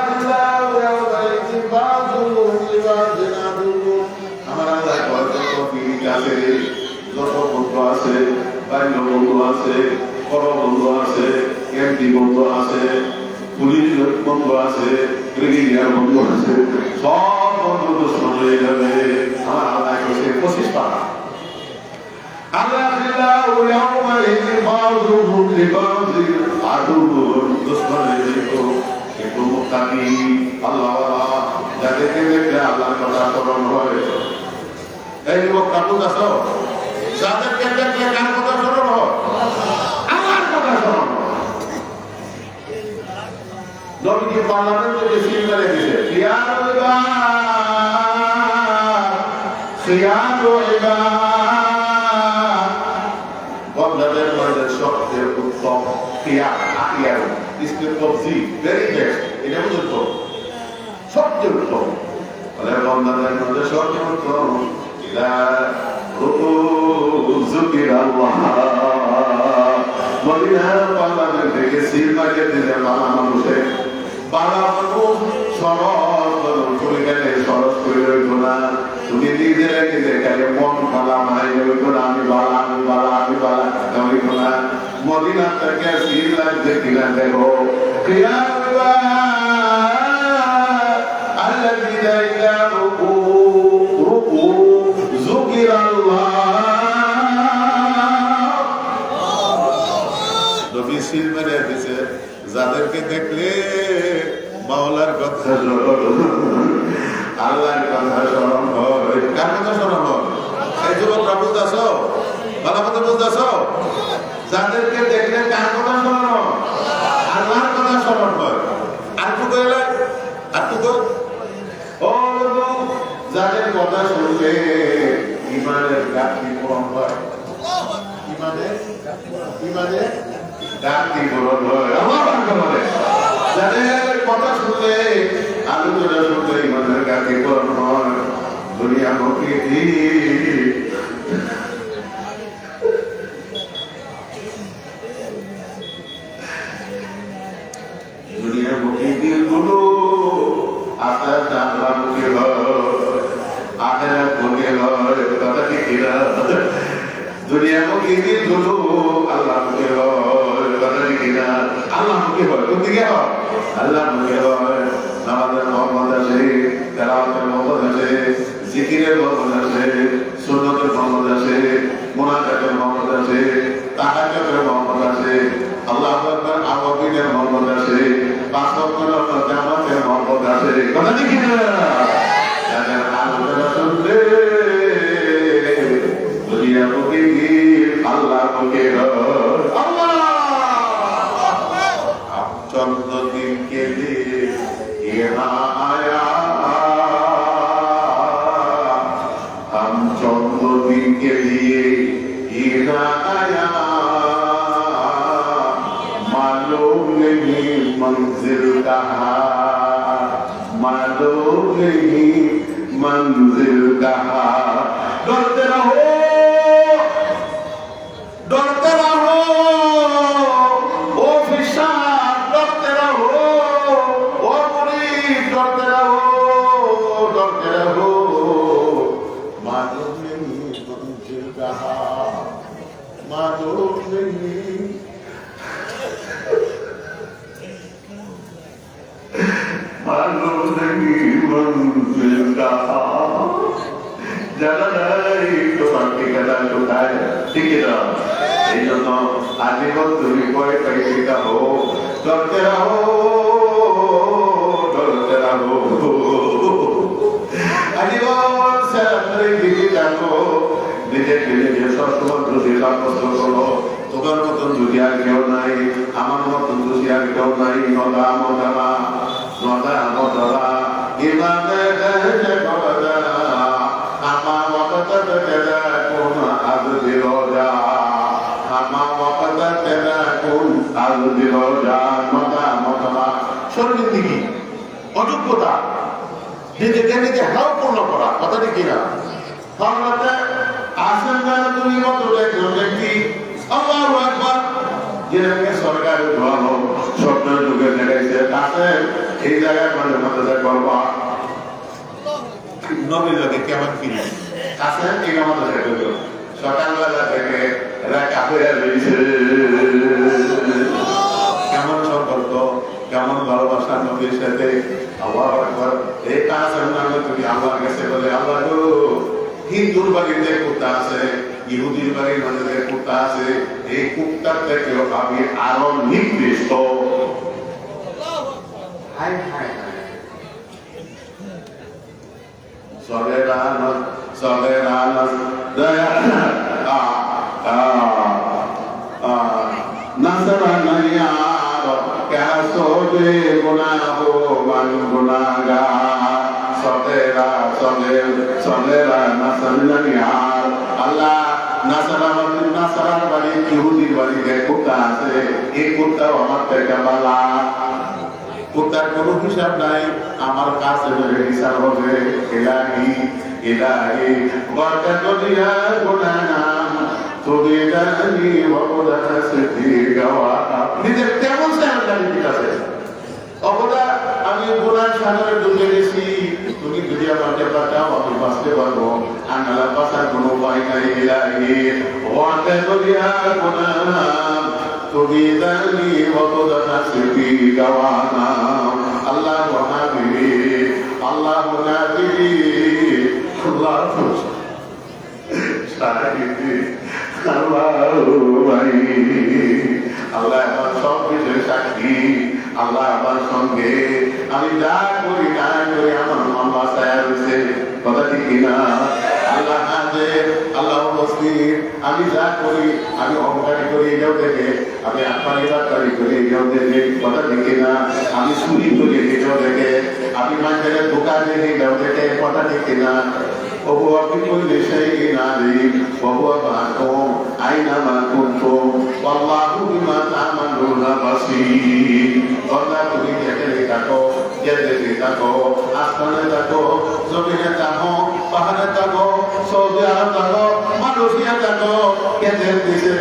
আমার আল্লাহ কত পিড়ি আছে যত বন্ধু আছে বাল্য বন্ধু আছে বড় বন্ধু আছে এমপি বন্ধু আছে পুলিশ বন্ধু আছে ব্রিগেডিয়ার বন্ধু আছে সব বন্ধু দুশ্মন হয়ে যাবে আমার আল্লাহ কইছে 25 টাকা الأخلاء يومئذ بعضهم لبعض عدو دشمن কিন্তু মুত্তাকি আল্লাহওয়ালা যাদেরকে দেখলে আল্লাহর কথা স্মরণ হয় এই লোকটা বুঝাছো যাদেরকে দেখলে কার কথা স্মরণ হয় আল্লাহর কথা স্মরণ হয় নবীজি পার্লামেন্টে যে সিলমারে দিয়েছে খিয়ারুল ইবাদ বন্দাদের মধ্যে সবচেয়ে উত্তম খিয়ার স্পেল অফ জি ভেরি বেস্ট এটা বুঝত সবচেয়ে উত্তম বলে বন্দাদের মধ্যে সবচেয়ে উত্তম ইলা রুকু যুকির আল্লাহ মদিনা পার্লামেন্ট থেকে সিলমারে দিয়েছে বাংলা মানুষে বাংলা মানুষ সরল করে গেলে সরস করে রইল না তুমি নিজেরা নিজে গেলে মন খালা মাই রইল না আমি বালা আমি বালা আমি বালা রইল না মদিনা থেকে সিলমার যে কিনা দেখো কিয়ামা আল্লাযীনা ইলা রুকু যুকিরাল্লাহ নবী সিলমারে দিয়েছে যাদেরকে দেখলে মাওলার কথা আল্লাহর কথা স্মরণ হয় কার কথা স্মরণ হয় এই যুবকরা বুঝতেছো ভালো কথা বুঝতেছো যাদেরকে দেখলে কার কথা স্মরণ হয় আল্লাহর কথা স্মরণ হয় আর টুকু এলে আর টুকু ও যাদের কথা শুনলে ইমানের গাঁথি পূরণ হয় ইমানের গাঁথি পূরণ হয় আমার যাদের কথা শুনলে আলোচনা শুনলে ইমানের কাছে কর্ম দুনিয়া মুখে দুনিয়া মুখে দিলগুলো আকাশ জানলা মুখে আখেরাত মুখে কথা ঠিক না দুনিয়া মুখে দিলগুলো আল্লাহ মুখে কথা ঠিক না আল্লাহ মুখে হয় কোন দিকে হয় আল্লাহ মুখে হয় নামাজের মহম্মদ আছে তেলাওয়াতের মহম্মদ আছে জিকিরের মহম্মদ আছে সুন্নতের মহম্মদ আছে মুনাজাতের মহম্মদ আছে তাহাজ্জুদের মহম্মদ আছে আল্লাহু আকবার আওয়াবিনের মহম্মদ আছে পাঁচ ওয়াক্তের জামাতের মহম্মদ আছে কথা ঠিক না যাদের আলোচনা শুনলে দুনিয়া মুখে আল্লাহ মুখে আল্লাহ चंद दिन के लिए यहाँ आया हम चंद दिन के लिए यहाँ आया मालूम नहीं मंजिल कहाँ मालूम नहीं मंजिल कहाँ डरते रहो डरते रहो জানা নাই তোমার ঠিকানা কোথায় ঠিক না এই জন্য আজীবন তুমি ভয় পাইতে রাখো ডরতে রাখো আজীবন সেরাতের দিকে যাবো নিজেকে নিজে সবসময় দোষী সাব্যস্ত করো তোমার মতন যদি আর কেউ নাই আমার মতন দোষী আর কেউ নাই নদা মদা নদা মদা ইমামে দেশে বদা আমা ওয়াক্ত তেরা কোন আবদি রোজা আমা ওয়াক্ত তেরা কোন আবদি রোজা নদা মদা শরীরের দিকে অযোগ্যতা নিজেকে নিজে হাও পূর্ণ করা কথাটি কিনা ভাবনাতে আসেন না তুমি মতো একজন ব্যক্তি আল্লাহু আকবার যেটাকে সরকার ধোয়ানো স্বপ্নের যুগে দেখাইছে আসেন এই জায়গায় মাঝে মাঝে করবা নবীকে কেমন কিনে আসেন এই আমাদের দেখো সকালবেলা থেকে রাখা হয়ে রয়েছে কেমন সম্পর্ক কেমন ভালোবাসা নবীর সাথে আল্লাহু আকবার এই কাজ নামে তুমি আল্লাহর কাছে বলে আল্লাহ গো হিন্দুর বাড়িতে কুত্তা আছে ইহুদির বাড়ির মধ্যে কুত্তা আছে এই কুত্তার থেকেও আমি আরো নিকৃষ্ট নাসারার বাড়ি ইহুদির বাড়িতে কুত্তা আছে এই কুত্তাও আমার থেকে বালা কুত্তার কোনো হিসাব নাই আমার কাছে হিসাব হবে ইলাহি ইলাহি বরকত দিয়া গুনানা তুমি জানি ওয়া সিদ্ধি গাওয়া নিজের কেমন স্ট্যান্ডার্ড আছে অবদা আমি গুনার সাগরে ডুবে গেছি তুমি যদি আমাকে বাঁচাও আমি বাঁচতে পারবো আনালা বাঁচার কোনো উপায় নাই ইলাহি ওয়াতে দুনিয়া গুনাহ তুমি জানি ওয়া সিদ্ধি গাওয়ানা আল্লাহ ওয়াহাবি আল্লাহ মুনাবি আল্লাহ সাহিদি আল্লাহ ভাই আল্লাহ আমার সব কিছুর সাক্ষী আল্লাহ আমার সঙ্গে আমি যা করি না করি আমার মামা সায়া রয়েছে কথা ঠিক কিনা আল্লাহ হাজে আল্লাহ মুসলিম আমি যা করি আমি অহংকারী করি এটাও দেখে আমি আত্মারি বাত্তারি করি এটাও দেখে কথা ঠিক কিনা আমি চুরি করি এটাও দেখে আমি মানুষের দোকান দেখে এটাও দেখে কথা ঠিক কিনা وهو بكل شيء عليم وهو معكم أينما كنتم والله بما تعملون بصير والله তুমি যেখানে থাকো যেখানে থাকো আসমানে থাকো জমিনে থাকো পাহাড়ে থাকো সৌদি আরব থাকো মালয়েশিয়া থাকো কেদের দেশে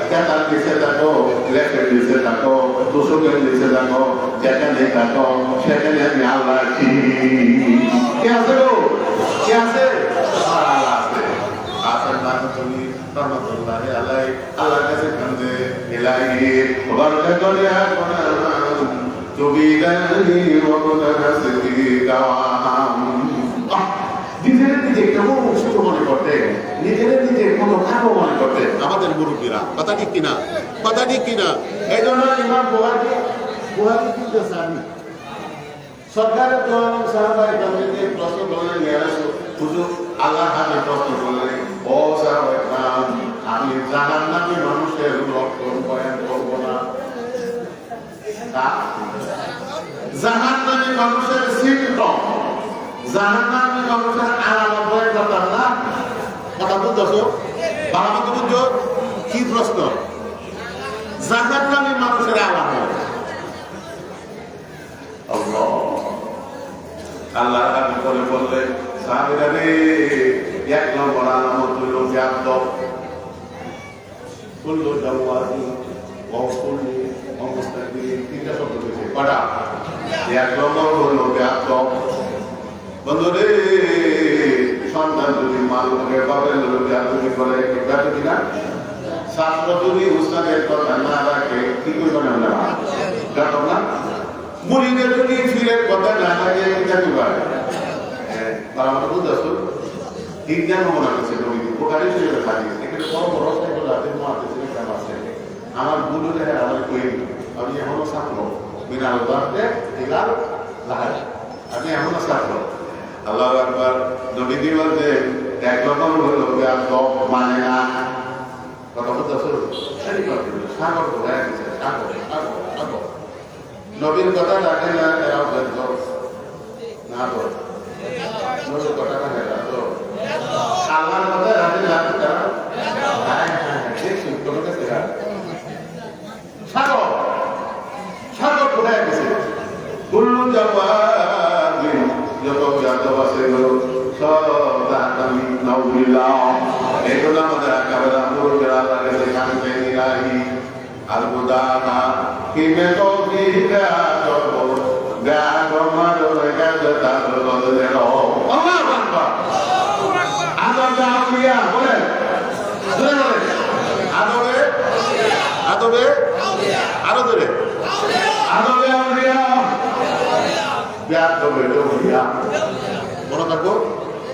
কেতার দেশে থাকো লেখের দেশে থাকো তুষকের দেশে থাকো যেখানে থাকো সেখানে আমি আল্লাহ আছি কে আছে গো কে আছে আল্লাহ আছে আসেন না তুমি রহমতুল্লাহ আলাইহি আল্লাহর কাছে কান্দে ইলাহি ওয়াবারাকাতুহু কোনা তুবিদানি ওয়া কুনাসকি দাওয়াম নিজের নিজে কেমন ছোট মনে করতে নিজের নিজে কত খাবো মনে করতে আমাদের মুরব্বীরা কথা ঠিক কিনা এই জন্য ইমাম বুহারি কিন্তু সানি সরকারের জন্য সাহাবায়ে কামকে প্রশ্ন করলেন ইয়া রাসূল হুজুর আল্লাহ হাতে প্রশ্ন করলেন ও সাহাবায়ে কাম আমি জাহান্নামী মানুষের লক্ষণ বয়ান করব না জাহান্নামী মানুষের সিম্পটম জাহান্নামী মানুষের আলামত বয়ান করতাম না কথা বুঝছো বাবা মতো বুঝছো কি প্রশ্ন জাহান্নামী মানুষের আলামত আল্লাহ আমি বলে বললেন সাহাবীরা রে এক নম্বর আলামত হইল ব্যাপ্ত কুল্লু জাওয়াজি ওয়া কুল্লু মুস্তাকবির তিনটা শব্দ হয়েছে কটা এক নম্বর হইল ব্যাপ্ত বন্ধুরে সন্তান যদি মালকে বাবের ব্যাপ্তি করে ব্যাপ্তি কিনা ছাত্র যদি উস্তাদের কথা না রাখে কি করবে না ব্যাপক না মুরিদের যদি ফিরের কথা না থাকে এটা কি পারে তারা আমাকে বুঝতে আসো ঠিক যেন মনে করছে নবী উপকারী শরীরে থাকে এখানে বড় বড় সাইকেল আছে কেন আছে আমার গুলো দেখে আমার কই আমি এখনো ছাত্র বিনাল বাড়তে এলার লাহার আমি এখনো ছাত্র আল্লাহু আকবার নবী দিবল যে এক রকম হলো মানে না কথা বুঝতে আসো সেই কথা সাগর তো হয়ে গেছে সাগর নবীর কথা রাখে না এরাও দেখো না তো নবীর কথা রাখে না তো আল্লাহর কথা রাখে না তারা হ্যাঁ দেখছি তোমার কাছে সাগর কোথায় গেছে কুল্লু জাওয়াবি যত জাতবা সেগুলো সব দামি নাউবিল্লাহ এগুলো আমাদের একেবারে আমরুল আল্লাহর কাছে কানতে নিরাহি Al-Qudama Kime toki gato Gato madore gato Tato todo de lo Allah Akbar Adobe Aulia Bole Adobe Adobe Adobe Adobe Aulia Gato bedo Aulia Mono tako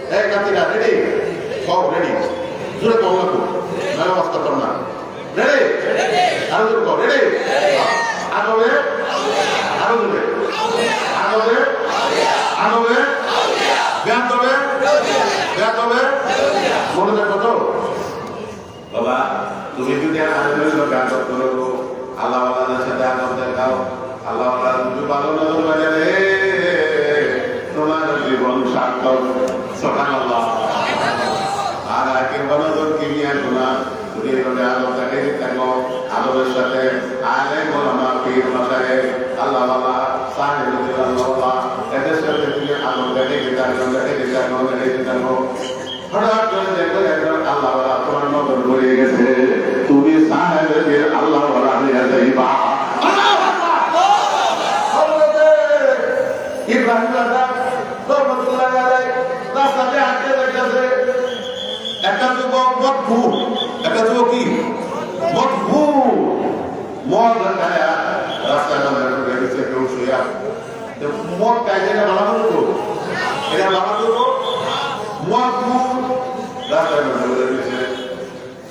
katika ready Kau ready Sudah kau laku Nala wasta karna Ready? Aru dulu kau, ready? Adobe? Aru dulu. Adobe? Adobe? Beatobe? Beatobe? Mone দেখো তো বাবা তুমি যদি আনন্দের সাথে গান করো আল্লাহ ওয়ালাদের সাথে আনন্দ দেখাও আল্লাহ ওয়ালার রুজু ভালো নজর বাজারে তোমার জীবন সার্থক সুবহানাল্লাহ আর আগের নজর কিমিয়া গুনাহ আলোর সাথে আলে গোলামা পীর মাসায়েখ আল্লাহ ওয়ালা সাহেব আল্লাহ এদের সাথে তুমি আলো দেখে হঠাৎ করে দেখো একজন আল্লাহ ওয়ালা তোমার নজর পড়ে গেছে তুমি সাহেবের আল্লাহ ওয়ালা হয়ে যাইবা ইব্রাহিম রাজা রহমাতুল্লাহ আলাইহি রাস্তাতে হাঁটতে যাচ্ছে একটা যুবক মদভূত একটা যুবক কি মদভূত মদ খায়া রাস্তায় নামে গেছে কেউ শুয়া মদ খাইছে এটা বানাবো তো এটা বানাবো তো মদভূত রাস্তায় নামে গেছে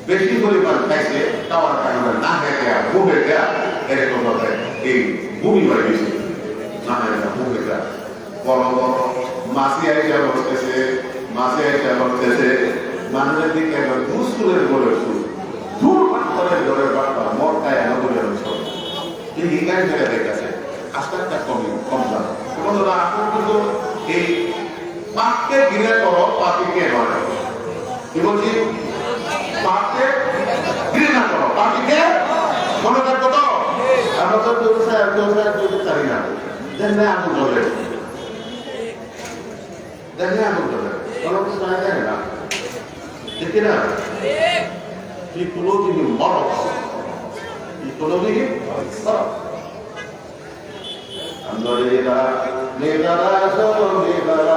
বেশি পরিমাণ খাইছে খাওয়ার কারণে না খেতে মুখে দেয়া এরকম ভাবে এই ভূমি হয়ে গেছে না মুখে দেয়া বড় বড় মাসি আইসা বসতেছে মানুষের দিকে একবার দুস্কুলের বলে দূর পাথরের ঘরের বার্তা মদ খায় এনে বলে এই হিকায় জায়গা দেখেছে আস্তে আস্তে কম দাম বন্ধুরা এখন কিন্তু এই পাককে ঘৃণা করো, পাখিকে নয়। কি বলছি? পাককে ঘৃণা করো, পাখিকে মনে থাকবো তো। আমরা তো চাই না, দেখলে আগুন জ্বলে, দেখলে আগুন জ্বলে, কোনো কিছু চাই না, ঠিক না? কি কোনো দিনই মরক, কি কোনো দিনই মরক। আমরা নেতারা সব নেতারা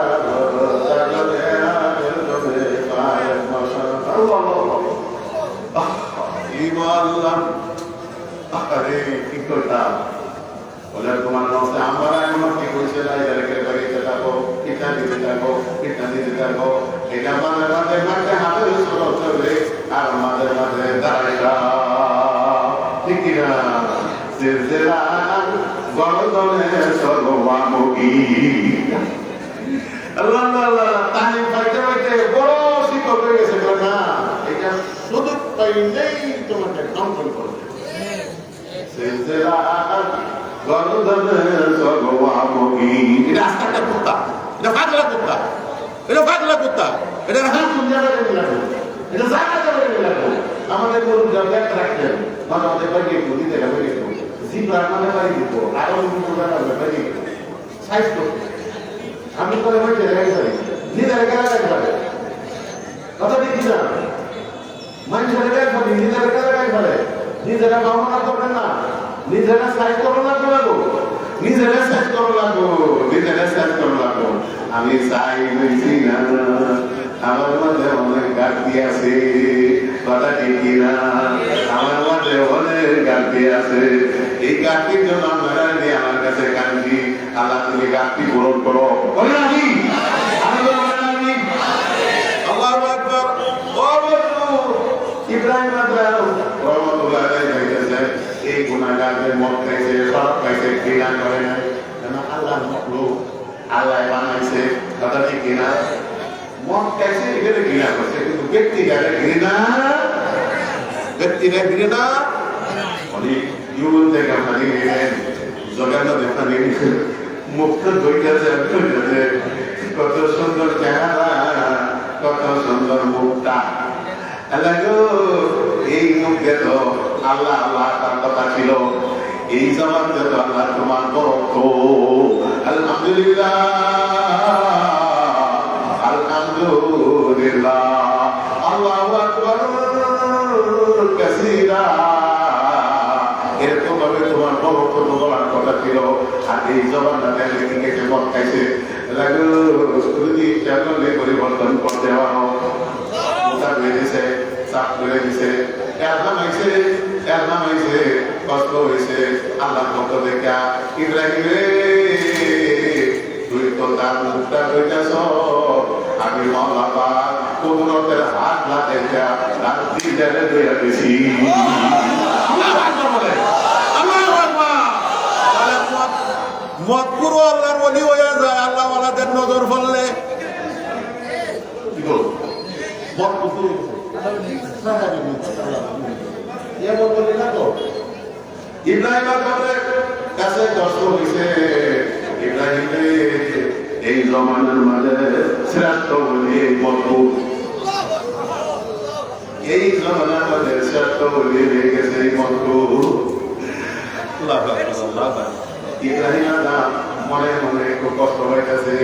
আরে কি করতাম বলে তোমার নষ্ট আমরা এমন কি করছে না এদেরকে বাড়িতে থাকো, কিটা দিতে থাকো, কিটা দিতে থাকো, এটা মাঝে মাঝে মাঝে হাতের সরব চলে আর মাঝে মাঝে দাঁড়াইটা ঠিক কিনা সিলসিলা গর্দনে সর্বামুখী। আল্লাহ আল্লাহ তানি পাইতে পাইতে বড় শিক্ষক হয়ে গেছে না, এটা শুধু পাইলেই তোমাকে কন্ট্রোল করবে। সিলসিলা গর্দনে সর্বামুখী, এটা আস্তাটা কুত্তা, এটা পাগলা কুত্তা, এটা পাগলা কুত্তা, এটা হাত দুনিয়াতে লাগবে, এটা জায়গাতে লাগবে। আমাদের গরু জায়গা রাখতেন, আমাদের বাড়ি গরু দেখা বাড়ি জিব্রার মানে বাড়ি দিত, আরো বাড়ি সাইজ করতো। আমি করে বাড়ি দেখাই পারি, নিজের গেলা দেখাই পারে, কথা দেখি না মানুষের দেখাই পারি, নিজের গেলা দেখাই পারে, নিজেরা ভাবনা করবেন না, নিজেরা সাইজ করো লাগবো লাগবো, নিজেরা সাইজ করো লাগবো, নিজেরা সাইজ করো লাগবো। আমি চাই বলছি না, আমার মধ্যে অনেক গাড়ি আছে, কথা ঠিক না, আমার মধ্যে অনেক গাড়ি আছে। এই গাড়ির জন্য আমরা নিয়ে আমার কাছে কান্দি, আল্লাহ তুমি গাড়ি পূরণ করো। বলেন আমি আল্লাহু আকবার। ও বন্ধু ইব্রাহিম রহমতুল্লাহ আলাইহি বলেছেন, এই গুনাহগারদের মত খাইছে, সব খাইছে, ঘৃণা করে না, কেন আল্লাহ মখলুক, আল্লাহ বানাইছে, কথা ঠিক কিনা? মত খাইছে এখানে ঘৃণা করছে, কিন্তু ব্যক্তিগত ঘৃণা, ব্যক্তিগত ঘৃণা অনেক ইউন থেকে পানি নিলেন, জগানো পানি নিলেন, মুখটা ধৈর্য কত সুন্দর চেহারা, কত সুন্দর মুখটা। এই মুখে তো আল্লাহ আল্লাহ তার কথা ছিল, এই জবানকে তো আল্লাহ তোমার বরত্ব। আলহামদুলিল্লাহ আলহামদুলিল্লাহ আল্লাহু আকবার কাসীরা। এরকম ভাবে তোমার বরত্ব বলার কথা ছিল, আর এই জবানটা দেখলে কি কেটে মত খাইছে। যদি চ্যানেলে পরিবর্তন করতে পারো, দিছে চাপ করে দিছে, কষ্ট হয়েছে, আল্লাহ পক্ষ দেখা ইব্রাহিম রে তুই তো তার মুখটা হইতেছ, আমি মাওলা পাক কুদরতের হাত না দেখা তার দিদারে ধরে দিছি। মত পুরো আল্লাহর ওলি হয়ে যায়, আল্লাহ ওয়ালাদের নজর ফেললে ইব্রাহিমের কাছে কষ্ট হয়েছে। ইব্রাহিম এই জমানার মাঝে শ্রেষ্ঠ বলি মজবুত, এই জমানার মাঝে শ্রেষ্ঠ বলি হয়ে গেছে মজবুত। ইব্রাহিম মনে মনে একটু কষ্ট হইতেছে,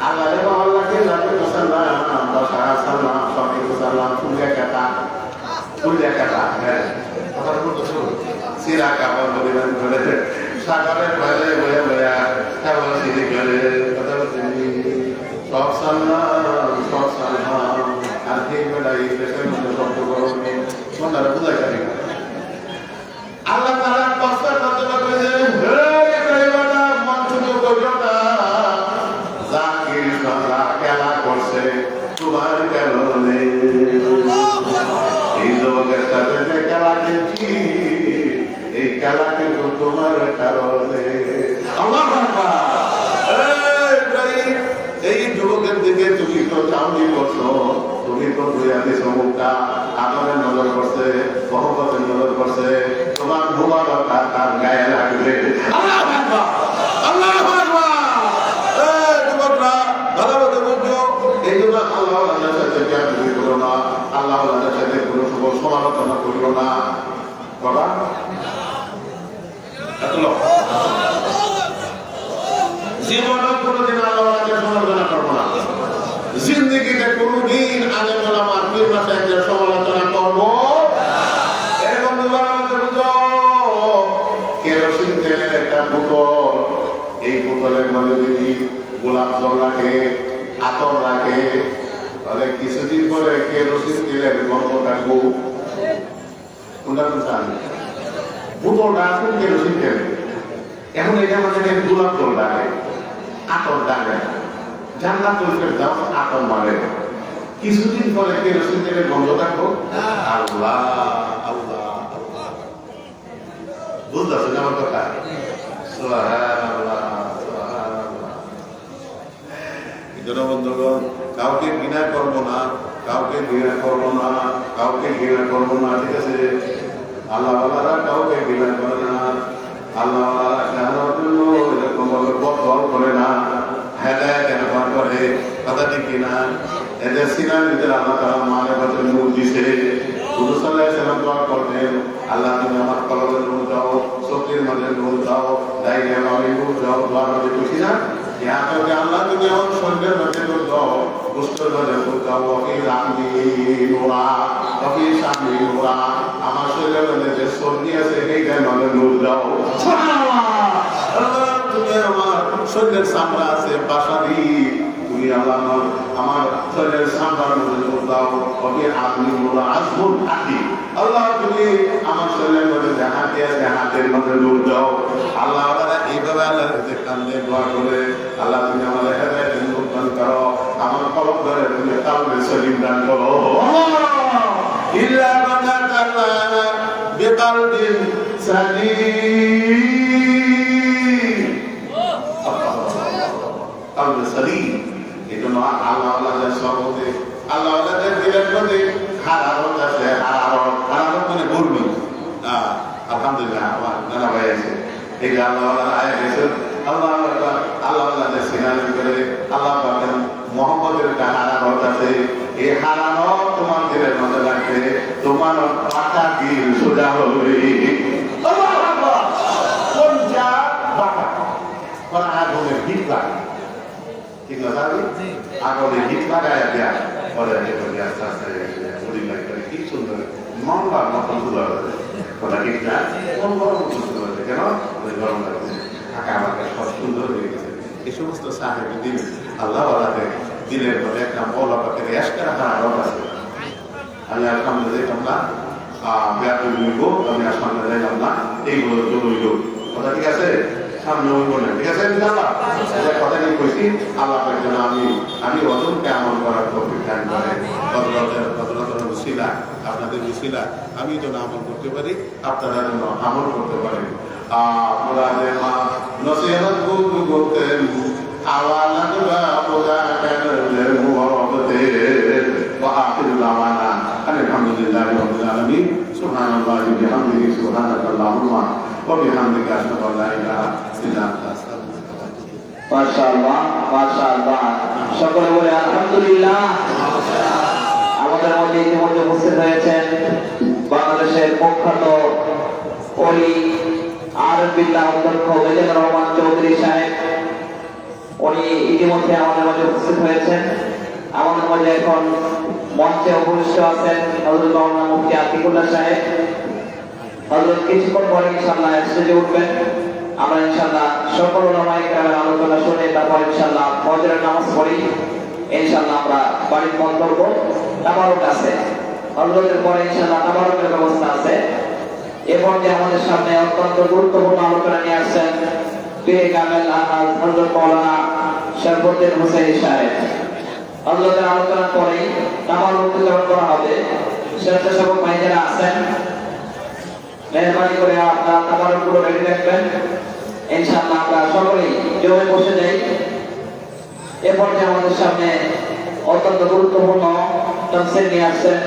আল্লাহ আল্লাহকে জানতে সালাম দশা সালাম সবাই সালাম ফুলে কাটা হ্যাঁ কথা বলতেছো সিরা কাপড় পরিমাণ করে সাগরের বাইরে বয়া বয়া কেবল সিঁড়ি করে কথা বলছেন সব সালাম আর ঠিক বেড়াই দেশের মধ্যে শব্দ করবে মন্দারা বুঝাই পারি আল্লাহ তাআলা কষ্ট করতে করেছে তোমার কারণে এই জগতের সাথে যে খেলা খেলছি, এই খেলা কিন্তু তোমার কারণে। এই যুবকের দিকে তুমি তো চাউনি করছো, তুমি তো ধুয়ে দিছো মুখটা, আদরের নজর করছে, মহব্বতের নজর করছে, তোমার মুবারকটা তার গায়ে লাগবে। যুবকরা ভালো সমালোচনা করিও না বাবা। জীবনে কোনোদিন আল্লাহকে সমালোচনা করবো না, জিন্দগিতে কোনোদিন আলেম ওলামা পীর মাশায়েখদের সমালোচনা করবো। এরকম কেরোসিন তেলের একটা বোতল, এই বোতলের মধ্যে যদি গোলাপ জল রাখে, আতর রাখে, তাহলে কিছুদিন পরে কেরোসিন তেলের গন্ধ থাকবো। কোনটা কোনটা বোতলটা আছে কেরোসিন তেল, এখন এটা আমাদের গোলাপ জল ডাকে, আতর ডাকে, জান্নাত তৈরির দাও আতর মারে, কিছুদিন পরে কেরোসিন তেলের গন্ধ থাকবো। আল্লাহ আল্লাহ আল্লাহ, বুঝতে পারছেন আমার কথা? সুবহানাল্লাহ সুবহানাল্লাহ। বন্ধুগণ, কাউকে ঘৃণা করবো না, কাউকে ঘৃণা করবো না, কাউকে ঘৃণা করবো না, ঠিক আছে? আল্লাহ কাউকে ঘৃণা করে না, আল্লাহ এরকম ভাবে বদল করে না, হেদায়েত ব্যবহার করে, কথা ঠিক কিনা? এদের সিনার ভিতরে আল্লাহ তাআলা মানে বছর নূর দিছে। হুজুর সাল্লাল্লাহু আলাইহি ওয়াসাল্লাম দোয়া করতেন, আল্লাহ তুমি আমার কলবে নূর দাও, চোখের মধ্যে নূর দাও, দাইরে আমি নূর দাও, দোয়া করতে খুশি না? আল্লাহ তুমি আমার শরীরের মধ্যে নূর দাও, গোশতের মধ্যে নূর দাও, ওকে রাখবি নোরা, ওকে সামনে নোরা, আমার শরীরের মধ্যে যে সর্দি আছে এইটার মধ্যে নূর দাও। আল্লাহ তুমি আমার শরীরের চামড়া আছে বাসারি, তুমি আল্লাহ আমার শরীরের চামড়ার মধ্যে নূর দাও, ওকে আপনি নোরা আসবুন থাকি। আল্লাহ তুমি আমার শরীরের মধ্যে যে হাতে আছে হাতের মধ্যে নূর দাও। আল্লাহ এইভাবে আল্লাহর কাছে কান্দে দোয়া করে, আল্লাহ তুমি আমাদের হেদায়েতের নূর দান করো, আমার কলব ধরে তুমি কালবে সলিম দান করো। ইল্লা মান আতাল্লাহ বিকালবিন সালিম, কালবে সলিম। এজন্য আল্লাহওয়ালাদের সহবতে, আল্লাহওয়ালাদের দিলের মধ্যে হারারত আছে, হারারত মানে গর্বী। আলহামদুলিল্লাহ আমার নানা ভাই আছে, এই যে আল্লাহওয়ালার আয়া গেছে, আল্লাহওয়ালাদের সিনারের করে আল্লাহ পাকের মোহাম্মদের একটা হারারত আছে, এই হারারত তোমার দিলের মধ্যে রাখবে, তোমার পাতা দিল সোজা হবে। কোনটা বাটা কোন আগুনের হিট লাগে, ঠিক না? আগুনের হিট লাগায় দেয়া পরে আস্তে আস্তে কি সুন্দর মামলার মতন সুন্দর হয়েছে, ওটা ঠিক না? কোন গরম সুন্দর হয়েছে কেন? ওই গরম লাগছে, আঁকা আমাকে সব সুন্দর হয়ে গেছে। এই সমস্ত সাহেব দিন আল্লাহ আল্লাহকে দিনের মধ্যে একটা মৌলা পাখের এসকার হারারত আছে। আমি আর সামনে যাইতাম না, ব্যাপক নিব, আমি আর সামনে যাইতাম না, এইগুলো জরুরি কথা, ঠিক আছে? সামনে ওই বললেন, ঠিক আছে? কথা কি কইছি, আল্লাহ জন্য আমি অজনকে আমল করার তৌফিক দান করেন। বুঝিলা আপনাদের বুঝিলা আমি যেন আমল করতে পারি, আপনারা যেন আমল করতে পারেন। আপনাদের মা নসিহত করতেন, আওয়ালান বা পুরানের মুহব্বতে ওয়া আখিরু দাওয়ানা আলহামদুলিল্লাহি রাব্বিল আলামিন। সুবহানাল্লাহি ওয়া বিহামদিহি, সুবহানাকাল্লাহুম্মা ওয়া বিহামদিকা, আশহাদু আল্লা ইলাহা ইল্লা আনতা, আস্তাগফিরুকা ওয়া আতুবু ইলাইক। মাশাআল্লাহ মাশাআল্লাহ, সকলে বলে আলহামদুলিল্লাহ। আমাদের মধ্যে ইতিমধ্যে উপস্থিত হয়েছেন বাংলাদেশের প্রখ্যাত ওলি আরব বিল্লাহ অধ্যক্ষ মিজানুর রহমান চৌধুরী সাহেব, উনি ইতিমধ্যে আমাদের মাঝে উপস্থিত হয়েছেন। আমাদের মাঝে এখন মঞ্চে উপবিষ্ট আছেন হযরত মাওলানা মুফতি আতিকুল্লাহ সাহেব। হযরত কিছুক্ষণ পরে ইনশাআল্লাহ স্টেজে উঠবেন। আমরা ইনশাআল্লাহ সকল ওলামায়ে কেরামের আলোচনা শুনে তারপর ইনশাআল্লাহ ফজরের নামাজ পড়ি, ইনশাআল্লাহ আমরা বাড়ির মন করব। তাবারুক আছে, হযরতের পরে ইনশাআল্লাহ তাবারুকের ব্যবস্থা আছে। এরপর যে আমাদের সামনে অত্যন্ত গুরুত্বপূর্ণ আলোচনা নিয়ে আসছেন পীরে কামেল আলহাজ হযরত মাওলানা শরফুদ্দীন হুসাইনি সাহেব। হযরতের আলোচনার পরেই তাবারুক উচ্চারণ করা হবে। স্বেচ্ছাসেবক ভাই যারা আছেন, মেহরবানি করে আপনারা তাবারুকগুলো রেডি রাখবেন। ইনশাআল্লাহ আমরা সকলেই জমে বসে যাই। এরপর যে আমাদের সামনে অত্যন্ত গুরুত্বপূর্ণ তাফসীর নিয়ে আসছেন